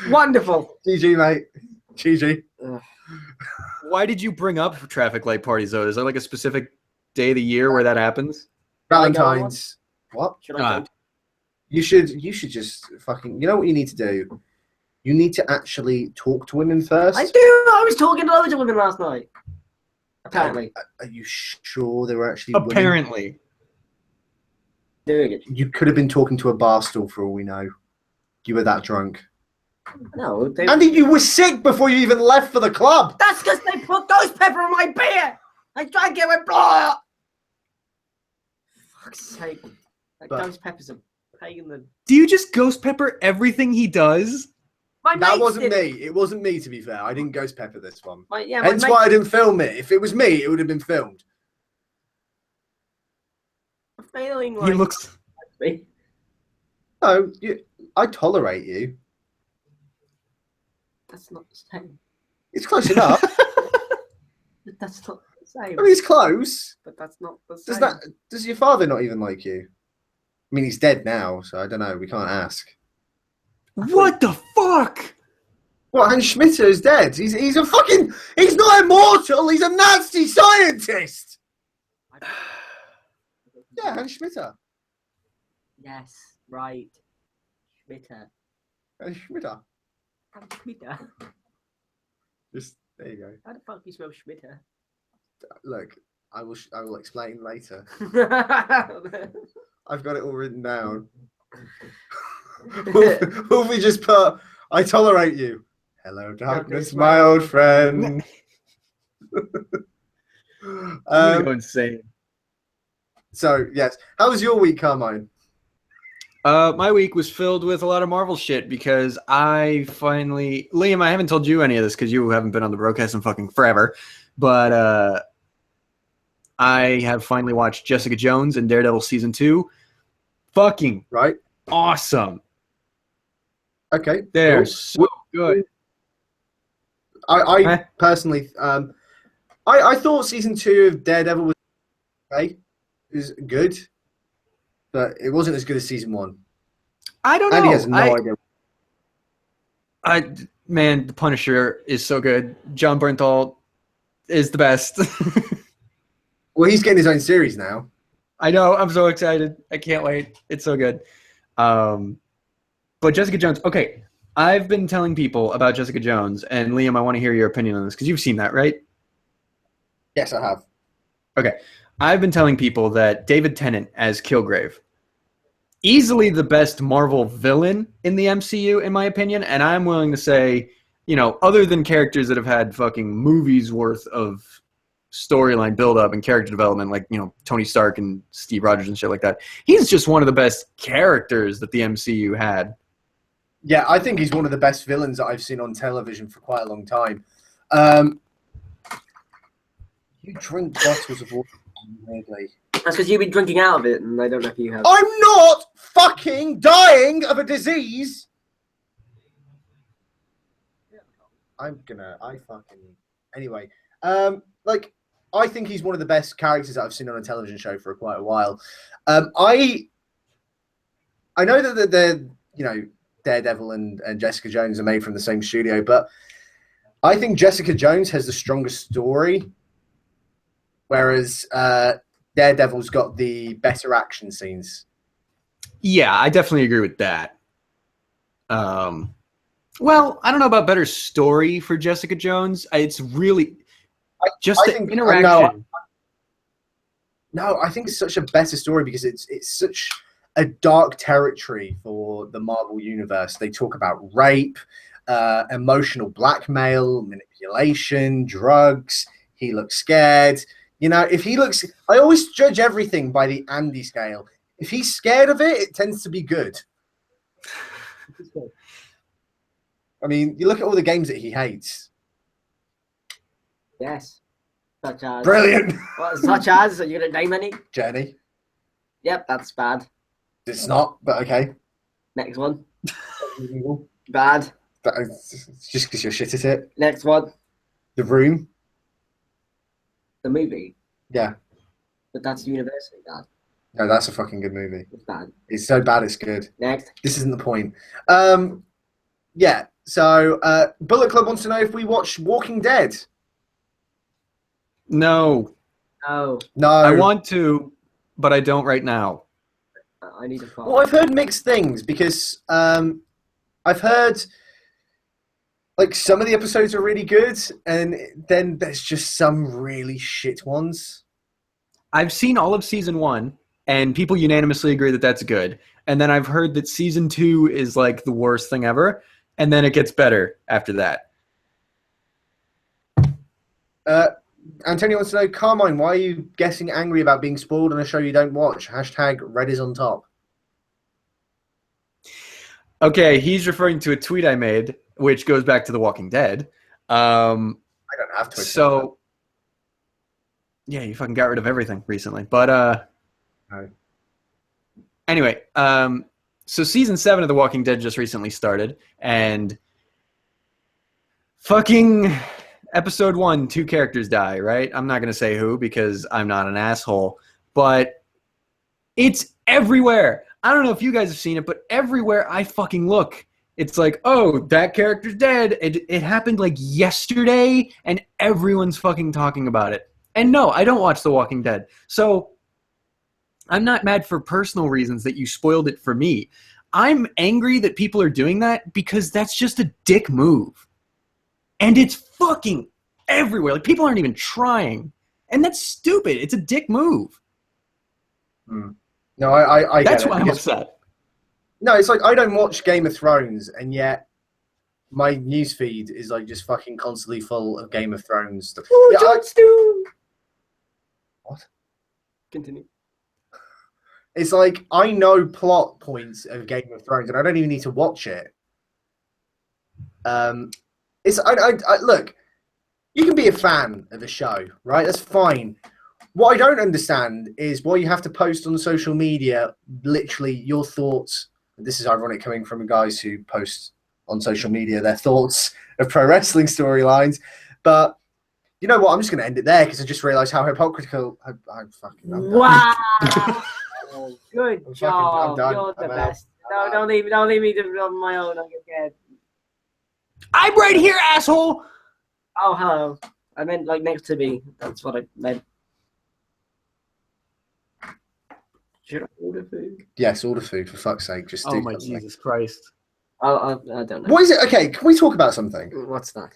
Wonderful. GG, mate. GG. Why did you bring up traffic light parties though? Is there like a specific day of the year where that happens? Valentine's. What? Should I go? You should just fucking. You know what you need to do? You need to actually talk to women first. I do. I was talking to loads of women last night. Apparently. Are you sure they were actually women? Apparently. Doing it. You could have been talking to a bar stool for all we know. You were that drunk. No, they... Andy, you were sick before you even left for the club. That's because they put ghost pepper in my beer. I drank it with blah. Fuck's sake. That ghost pepper's a pagan. The... Do you just ghost pepper everything he does? My That mates wasn't did. me. It wasn't me, to be fair. I didn't ghost pepper this one. My Hence mates- why I didn't film it. If it was me, it would have been filmed. I'm feeling like He looks. No, I tolerate you. That's not the same. It's close enough. But that's not the same. I mean, it's close. But that's not the same. Does your father not even like you? I mean, he's dead now, so I don't know. We can't ask. What the fuck? Well, Hans Schmitter is dead. He's a fucking. He's not immortal. He's a Nazi scientist. Yeah, Hans Schmitter. Yes, right. Schmitter. Hans Schmitter. Schmitter. Just there you go. How the fuck do you spell Schmitter? Look, I will explain later. I've got it all written down. Will we just put, I tolerate you. Hello, darkness, my old friend. I'm gonna go insane. So, yes. How was your week, Carmine? My week was filled with a lot of Marvel shit because I finally... Liam, I haven't told you any of this because you haven't been on the broadcast in fucking forever, but I have finally watched Jessica Jones and Daredevil Season 2. Fucking Right? awesome. Okay. They're cool. so good. I personally, I thought Season 2 of Daredevil was okay. It was good, but it wasn't as good as Season 1. I don't know. Andy has no idea. Man, The Punisher is so good. John Bernthal is the best. Well, he's getting his own series now. I know. I'm so excited. I can't wait. It's so good. But Jessica Jones. Okay, I've been telling people about Jessica Jones, and Liam, I want to hear your opinion on this because you've seen that, right? Yes, I have. Okay. I've been telling people that David Tennant as Kilgrave easily the best Marvel villain in the MCU, in my opinion. And I'm willing to say, other than characters that have had fucking movies worth of storyline build-up and character development, like, Tony Stark and Steve Rogers and shit like that, he's just one of the best characters that the MCU had. Yeah, I think he's one of the best villains that I've seen on television for quite a long time. You drink bottles of water weirdly. That's because you've been drinking out of it, and I don't know if you have. I'm not fucking dying of a disease! Anyway, I think he's one of the best characters that I've seen on a television show for quite a while. I know that the Daredevil and Jessica Jones are made from the same studio, but I think Jessica Jones has the strongest story, whereas Daredevil's got the better action scenes. Yeah, I definitely agree with that. Well, I don't know about better story for Jessica Jones. It's really just the interaction. No, I think it's such a better story because it's such a dark territory for the Marvel Universe. They talk about rape, emotional blackmail, manipulation, drugs. He looks scared. I always judge everything by the Andy scale. If he's scared of it, it tends to be good. I mean, you look at all the games that he hates. Yes. Such as. Brilliant. Well, such as? Are you going to name any? Journey. Yep, that's bad. It's not, but okay. Next one. Bad. It's just because you're shit at it. Next one. The Room. The movie. Yeah. But that's universally bad. No, that's a fucking good movie. It's bad. It's so bad it's good. Next. This isn't the point. Yeah. So Bullet Club wants to know if we watch Walking Dead. No. No. I want to, but I don't right now. I need to follow. Well, I've heard mixed things because I've heard some of the episodes are really good, and then there's just some really shit ones. I've seen all of season 1, and people unanimously agree that that's good. And then I've heard that season 2 is the worst thing ever, and then it gets better after that. Antonio wants to know, Carmine, why are you getting angry about being spoiled on a show you don't watch? # red is on top. Okay, he's referring to a tweet I made, which goes back to The Walking Dead. I don't have Twitter. So, yeah, you fucking got rid of everything recently. But, no. Anyway, so season 7 of The Walking Dead just recently started, and fucking episode 1, 2 characters die, right? I'm not going to say who because I'm not an asshole, but it's everywhere. I don't know if you guys have seen it, but everywhere I fucking look, it's oh, that character's dead. It happened yesterday, and everyone's fucking talking about it. And no, I don't watch The Walking Dead. So I'm not mad for personal reasons that you spoiled it for me. I'm angry that people are doing that because that's just a dick move. And it's fucking everywhere. People aren't even trying. And that's stupid. It's a dick move. No, I get that's it. why I'm upset. No, it's I don't watch Game of Thrones, and yet my newsfeed is just fucking constantly full of Game of Thrones stuff. Oh, yeah, Jon Snow! What? Continue. It's I know plot points of Game of Thrones, and I don't even need to watch it. It's look, you can be a fan of a show, right? That's fine. What I don't understand is why you have to post on social media literally your thoughts. This is ironic coming from guys who post on social media their thoughts of pro wrestling storylines. But you know what? I'm just going to end it there because I just realised how hypocritical I'm fucking. Wow! Good I'm job. done. You're the I'm out. best. No, don't leave me on my own. I'll get scared. I'm right here, asshole! Oh, hello. I meant next to me. That's what I meant. Should I order food? Yes, order food for fuck's sake. Just do Oh my something. Jesus Christ. I don't know. What is it? Okay, can we talk about something? What's that?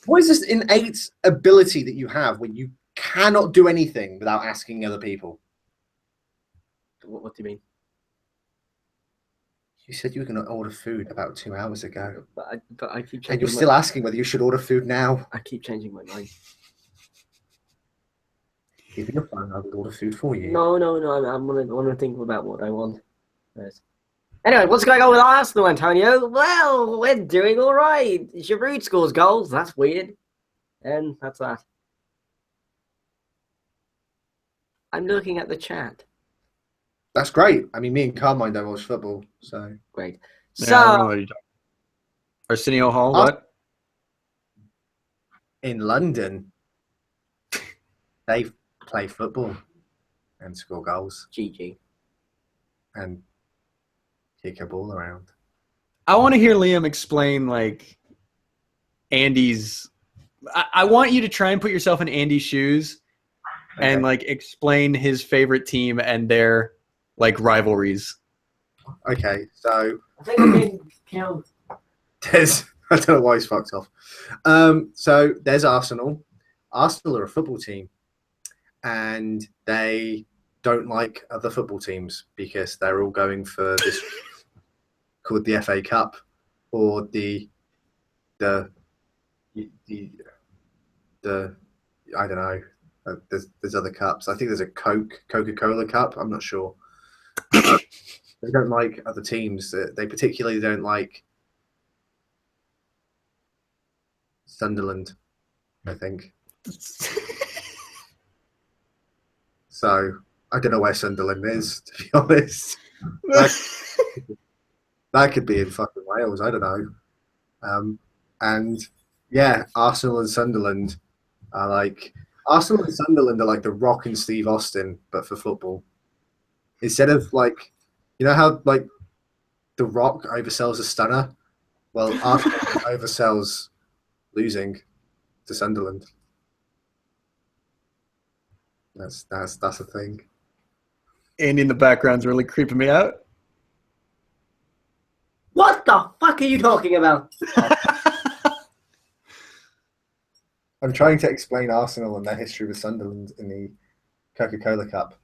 What is this innate ability that you have when you cannot do anything without asking other people? What do you mean? You said you were going to order food about 2 hours ago. But I keep changing. And you're still asking whether you should order food now. I keep changing my mind. Give me your phone, I will order food for you. No. I'm gonna think about what I want first. Anyway, what's going on with Arsenal, Antonio? Well, we're doing all right. Giroud scores goals. That's weird. And that's that. I'm looking at the chat. That's great. I mean, me and Carmine don't watch football, so... Great. Yeah, So, I don't know what you're talking about. Arsenio Hall, what? In London, they play football and score goals GG. and kick a ball around. I want to hear Liam explain, like, Andy's... I want you to try and put yourself in Andy's shoes and, like, explain his favorite team and their, like, rivalries. Okay, so... I think I'm being killed. There's... I don't know why he's fucked off. So there's Arsenal. Arsenal are a football team, and they don't like other football teams because they're all going for this called the FA Cup or the I don't know. There's other cups. I think there's a Coca-Cola Cup. I'm not sure. They don't like other teams. They particularly don't like Sunderland, I think. So I don't know where Sunderland is, to be honest. That could be in fucking Wales. I don't know. And yeah, Arsenal and Sunderland are like the Rock and Steve Austin, but for football. Instead of like, you know how like the Rock oversells a stunner? Well, Arsenal oversells losing to Sunderland. That's a thing. Andy in the background's really creeping me out. What the fuck are you talking about? I'm trying to explain Arsenal and their history with Sunderland in the Coca-Cola Cup.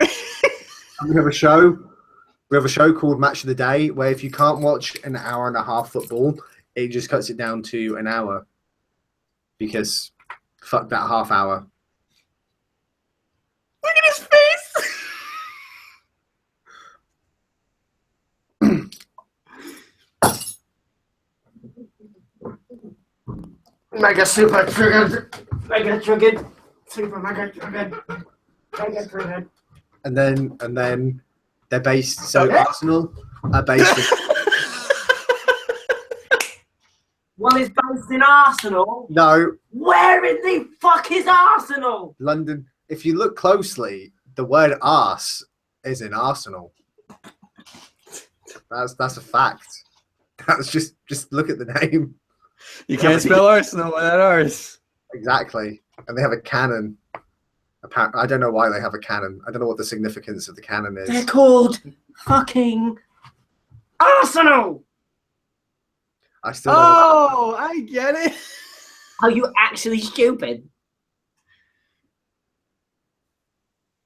We have a show. We have a show called Match of the Day, where if you can't watch an hour and a half football, it just cuts it down to an hour. Because fuck that half hour. Look at his face! Mega super triggered. Mega triggered. Super mega triggered. Mega triggered. And then they're based. So Arsenal are based. One is based in Arsenal. No, Where in the fuck is Arsenal? London. If you look closely, the word arse is in Arsenal. That's a fact. That's just look at the name. You can't spell Arsenal without ours. Exactly. And they have a cannon. Apparently, I don't know why they have a cannon. I don't know what the significance of the cannon is. They're called fucking Arsenal. I still don't know. I get it. Are you actually stupid?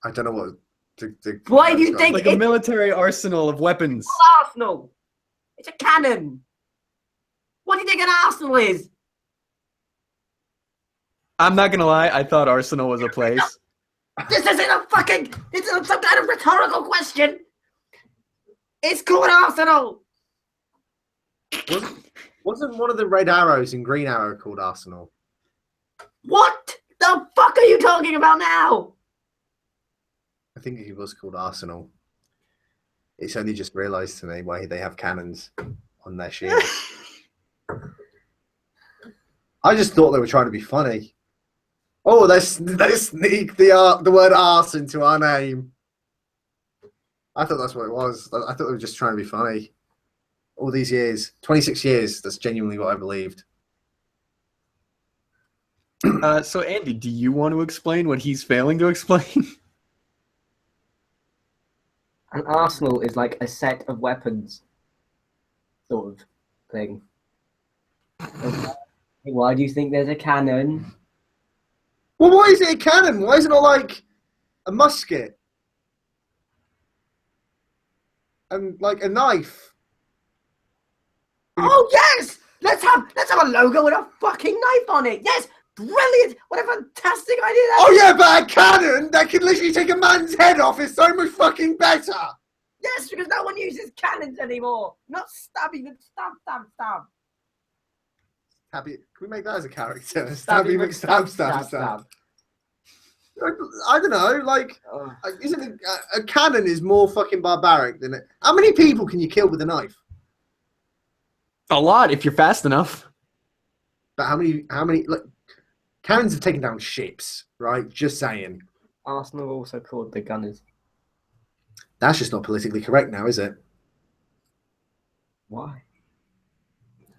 I don't know what. Why do you think Like a military arsenal of weapons. Arsenal? It's a cannon. What do you think an Arsenal is? I'm not gonna lie, I thought Arsenal was a place. This isn't a fucking. It's some kind of rhetorical question. It's called Arsenal. Wasn't one of the Red Arrows in Green Arrow called Arsenal? What the fuck are you talking about now? I think he was called Arsenal. It's only just realised to me why they have cannons on their shields. I just thought they were trying to be funny. Oh, they sneaked the word arse into our name. I thought that's what it was. I thought they were just trying to be funny. All these years, 26 years, that's genuinely what I believed. So, Andy, do you want to explain what he's failing to explain? An arsenal is like a set of weapons, sort of thing. Why do you think there's a cannon? Well, why is it a cannon? Why is it not like a musket? and like a knife. Oh yes! Let's have a logo with a fucking knife on it. Yes, brilliant! What a fantastic idea! Oh yeah, but a cannon that can literally take a man's head off is so much fucking better. Yes, because no one uses cannons anymore. Not stabbing and stab. Can we make that as a character? Stabby Stab. I don't know. Like, isn't a cannon is more fucking barbaric than it? How many people can you kill with a knife? A lot if you're fast enough. But how many? Like, cannons have taken down ships, right? Just saying. Arsenal also called the Gunners. That's just not politically correct now, is it? Why?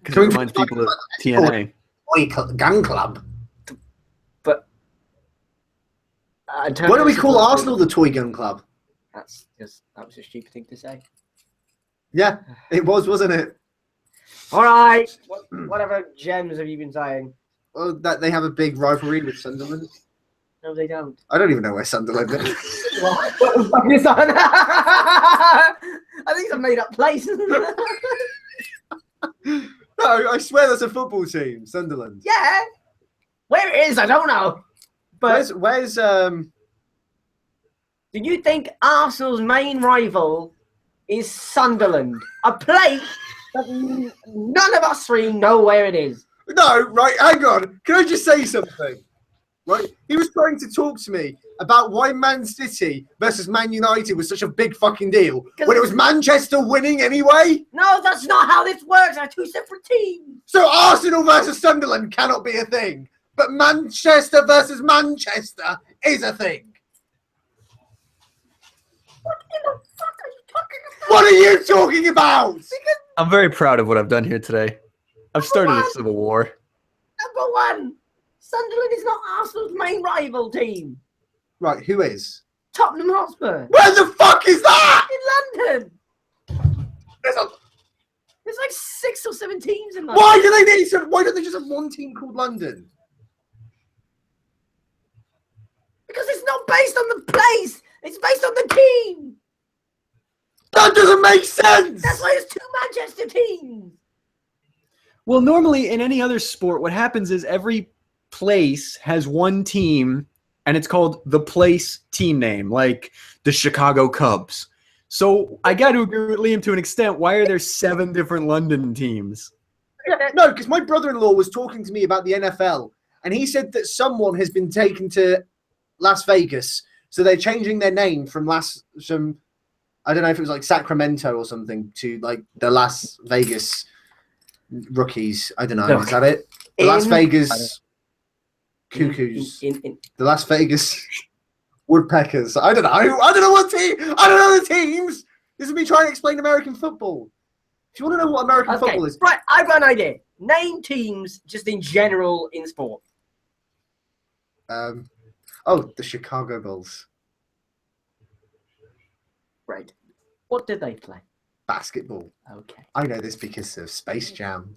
Because it reminds people of TNA. Gun club. But why don't we call Arsenal the Toy Gun Club? That was a stupid thing to say. Yeah, it was, wasn't it? All right. Whatever gems have you been saying? Well, that they have a big rivalry with Sunderland. No, they don't. I don't even know where Sunderland is. What the fuck is that? I think it's a made-up place. No, I swear that's a football team, Sunderland. Yeah. Where it is, I don't know. But Where's do you think Arsenal's main rival is Sunderland? A place that none of us three know where it is. No, right, hang on. Can I just say something? Right? He was trying to talk to me about why Man City versus Man United was such a big fucking deal when it was Manchester winning anyway. No, that's not how this works. They're two separate teams. So Arsenal versus Sunderland cannot be a thing. But Manchester versus Manchester is a thing. What in the fuck are you talking about? What are you talking about? I'm very proud of what I've done here today. I've started a civil war. Number one, Sunderland is not Arsenal's main rival team. Right, who is? Tottenham Hotspur. Where the fuck is that? In London. There's like 6 or 7 teams in London. Why don't they just have one team called London? Because it's not based on the place. It's based on the team. That doesn't make sense. That's why there's 2 Manchester teams. Well, normally in any other sport, what happens is every place has one team, and it's called the place team name, like the Chicago Cubs. So I got to agree with Liam to an extent. Why are there 7 different London teams? No, because my brother-in-law was talking to me about the NFL, and he said that someone has been taken to Las Vegas, so they're changing their name from I don't know if it was like Sacramento or something to like the Las Vegas Rookies. I don't know. Look, is that it? The Las Vegas Cuckoos. The Las Vegas Woodpeckers. I don't know. I don't know what team. I don't know the teams. This is me trying to explain American football. If you want to know what American football is, right? I've got an idea. Name teams just in general in sport. the Chicago Bulls. Right. What did they play? Basketball. Okay. I know this because of Space Jam.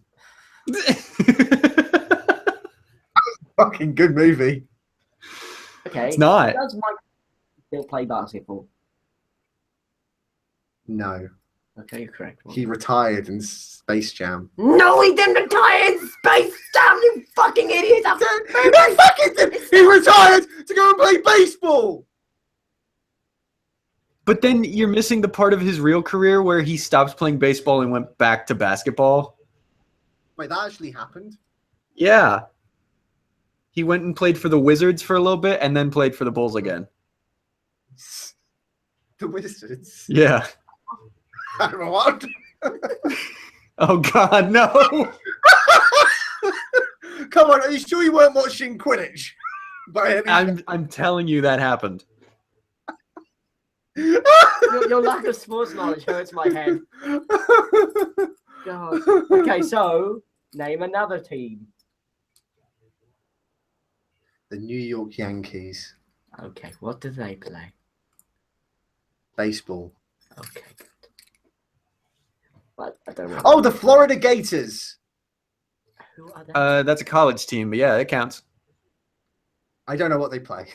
Fucking good movie. Okay. It's not. Does Mike still play basketball? No. Okay, you're correct. He retired in Space Jam. No, he didn't retire in Space Jam, you fucking idiot! He retired to go and play baseball! But then you're missing the part of his real career where he stopped playing baseball and went back to basketball. Wait, that actually happened? Yeah. He went and played for the Wizards for a little bit and then played for the Bulls again. The Wizards? Yeah. What? Oh, God, no. Come on, are you sure you weren't watching Quidditch? I'm telling you that happened. Your lack of sports knowledge hurts my head. God. Okay, so name another team. The New York Yankees. Okay, what do they play? Baseball. Okay, good. But I don't know. Oh, the Florida Gators. Who are they? That's a college team, but yeah, it counts. I don't know what they play.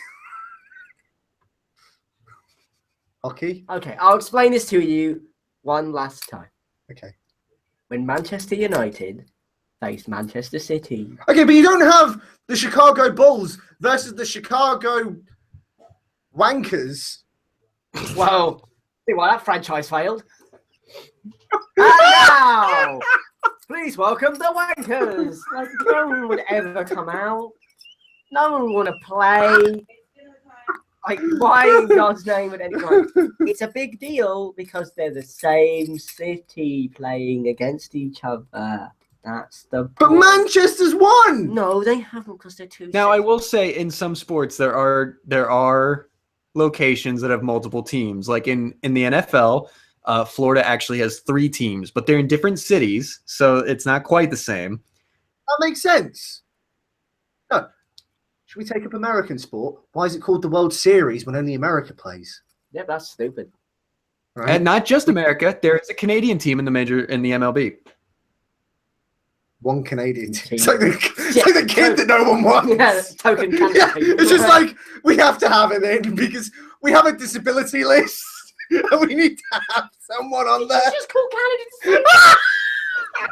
Hockey? Okay, I'll explain this to you One last time. Okay. When Manchester United faced Manchester City. Okay, but you don't have the Chicago Bulls versus the Chicago Wankers. Well, see why that franchise failed. And now, please welcome the Wankers. Like, no one would ever come out. No one would want to play. Like, why in God's name would anyone? It's a big deal because they're the same city playing against each other. That's the But point. Manchester's won. No, they haven't because they're two. Now, I cities. will say in some sports there are locations that have multiple teams. Like in the NFL, Florida actually has 3 teams, but they're in different cities, so it's not quite the same. That makes sense. No. Should we take up American sport? Why is it called the World Series when only America plays? Yeah, that's stupid. Right? And not just America, there is a Canadian team in the MLB. One Canadian team. Team. It's like the kid that no one wants. Yeah, token Canada. Yeah, it's just like we have to have him in because we have a disability list and we need to have someone on there. It's just called Canada Disabled.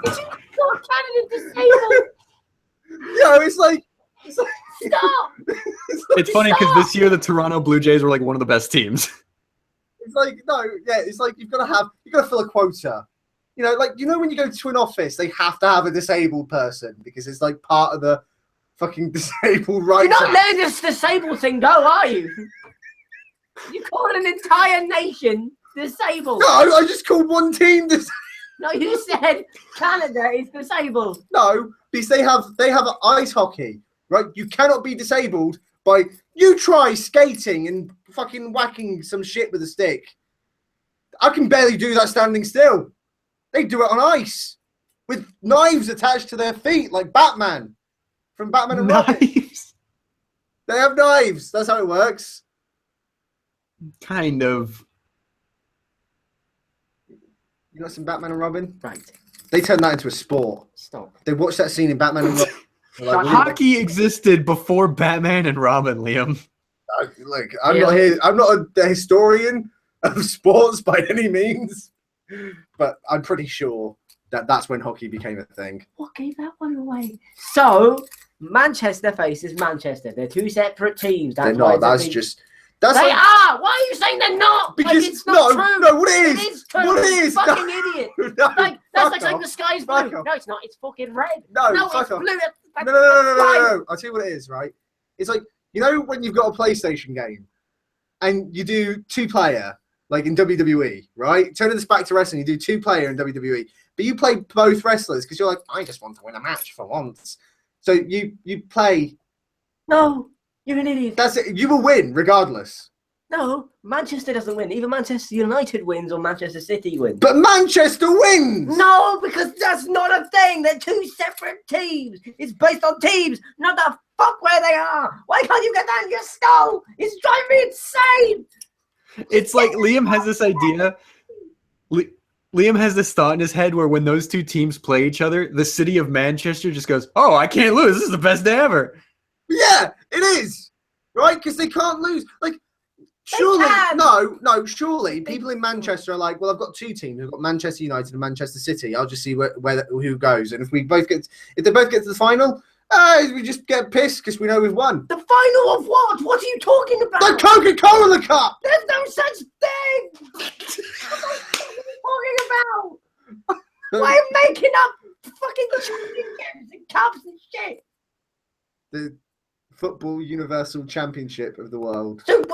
It's just called Canada Disabled. It's like Stop. It's funny because this year the Toronto Blue Jays were like one of the best teams. it's like it's like you've got to fill a quota. Like when you go to an office, they have to have a disabled person because it's like part of the fucking disabled rights. You're not Act. letting this disabled thing go, are you? You called an entire nation disabled. No, I just called one team disabled. No, you said Canada is disabled. No, because they have ice hockey, right? You cannot be disabled by you try skating and fucking whacking some shit with a stick. I can barely do that standing still. They do it on ice with knives attached to their feet, like Batman from Batman and Robin. Nice. They have knives. That's how it works. Kind of. You got some Batman and Robin? Right. They turned that into a sport. Stop. They watched that scene in Batman and Robin. They're like, Hockey existed before Batman and Robin, Liam. Look, I'm not here. I'm not a historian of sports by any means, but I'm pretty sure that that's when hockey became a thing. What gave that one away? So, Manchester faces Manchester. They're two separate teams. They're not. That's just. That's They like, are. Why are you saying they're not? because Like, it's not true. no, what it It is? is true. What it You is? fucking No. idiot. No, Like that's fuck like saying off. the sky's Fuck blue. off. No, it's not. It's fucking red. No, No, fuck it's off. blue. No. I'll tell you what it is, right? It's like, when you've got a PlayStation game and you do 2-player, like in WWE, right? Turning this back to wrestling, you do 2-player in WWE, but you play both wrestlers because you're like, I just want to win a match for once. So you play. No, you're an idiot. That's it. You will win regardless. No, Manchester doesn't win. Either Manchester United wins or Manchester City wins. But Manchester wins. No, because that's not a thing. They're two separate teams. It's based on teams, not the fuck where they are. Why can't you get that in your skull? It's driving me insane. It's like Liam has this idea. Liam has this thought in his head where when those two teams play each other, the city of Manchester just goes, "Oh, I can't lose. This is the best day ever." Yeah, it is. Right? Because they can't lose. Like, surely, can. no, surely people in Manchester are like, well, I've got 2 teams. I've got Manchester United and Manchester City. I'll just see who goes. And if they both get to the final, we just get pissed because we know we've won. The final of what? What are you talking about? The Coca-Cola Cup! There's no such thing. What are you talking about? Why are you making up fucking championships and cups and shit? The Football Universal Championship of the world. So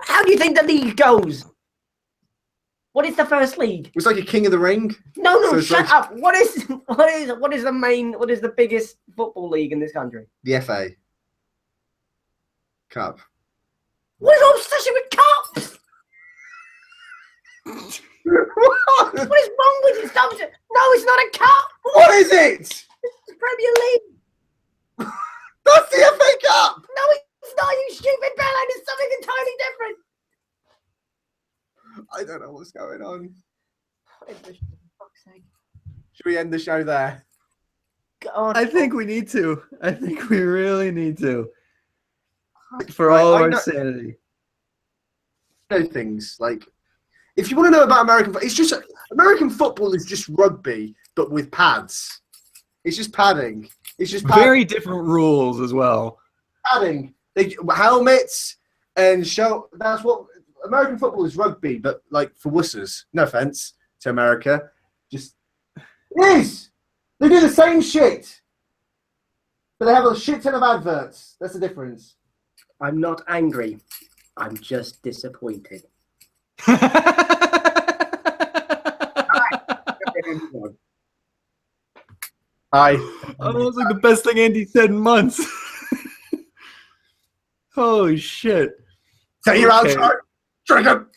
how do you think the league goes? What is the first league? It's like a King of the Ring. No, So it's shut like- up. What is the biggest football league in this country? The FA Cup. What is your obsession with cups? What is wrong with you? No, it's not a cup. What is it? It's the Premier League. That's the FA Cup! No, it's not, you stupid bellend. It's something entirely different. I don't know what's going on. For fuck's sake. Should we end the show there? God. I think we need to. I think we really need to. For Right, all of I our know- sanity. Things like If you want to know about American football is just rugby, but with pads. It's just padding. It's just padding. Very different rules as well. Padding. Helmets and show. That's what American football is rugby, but like for wusses. No offense to America. Just it is. They do the same shit, but they have a shit ton of adverts. That's the difference. I'm not angry. I'm just disappointed. Oh, that was like the best thing Andy said in months. Holy shit. Say your outro. Trigger.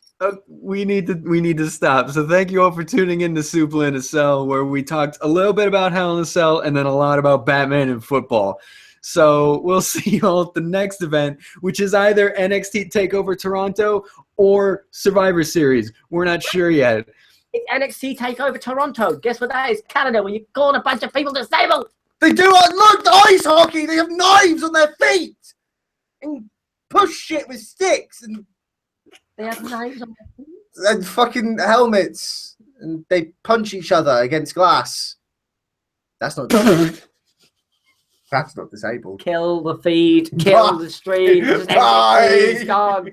We need to stop. So thank you all for tuning in to Suplah in a Cell, where we talked a little bit about Hell in a Cell and then a lot about Batman and football. So we'll see you all at the next event, which is either NXT TakeOver Toronto or Survivor Series. We're not sure yet. It's NXT TakeOver Toronto. Guess what that is? Canada, when you call a bunch of people disabled. They do look ice hockey. They have knives on their feet and push shit with sticks and They have knives on their feet. and fucking helmets, and they punch each other against glass. That's not. That's not disabled. Kill the feed. Kill the stream. Just Die. NXT is gone.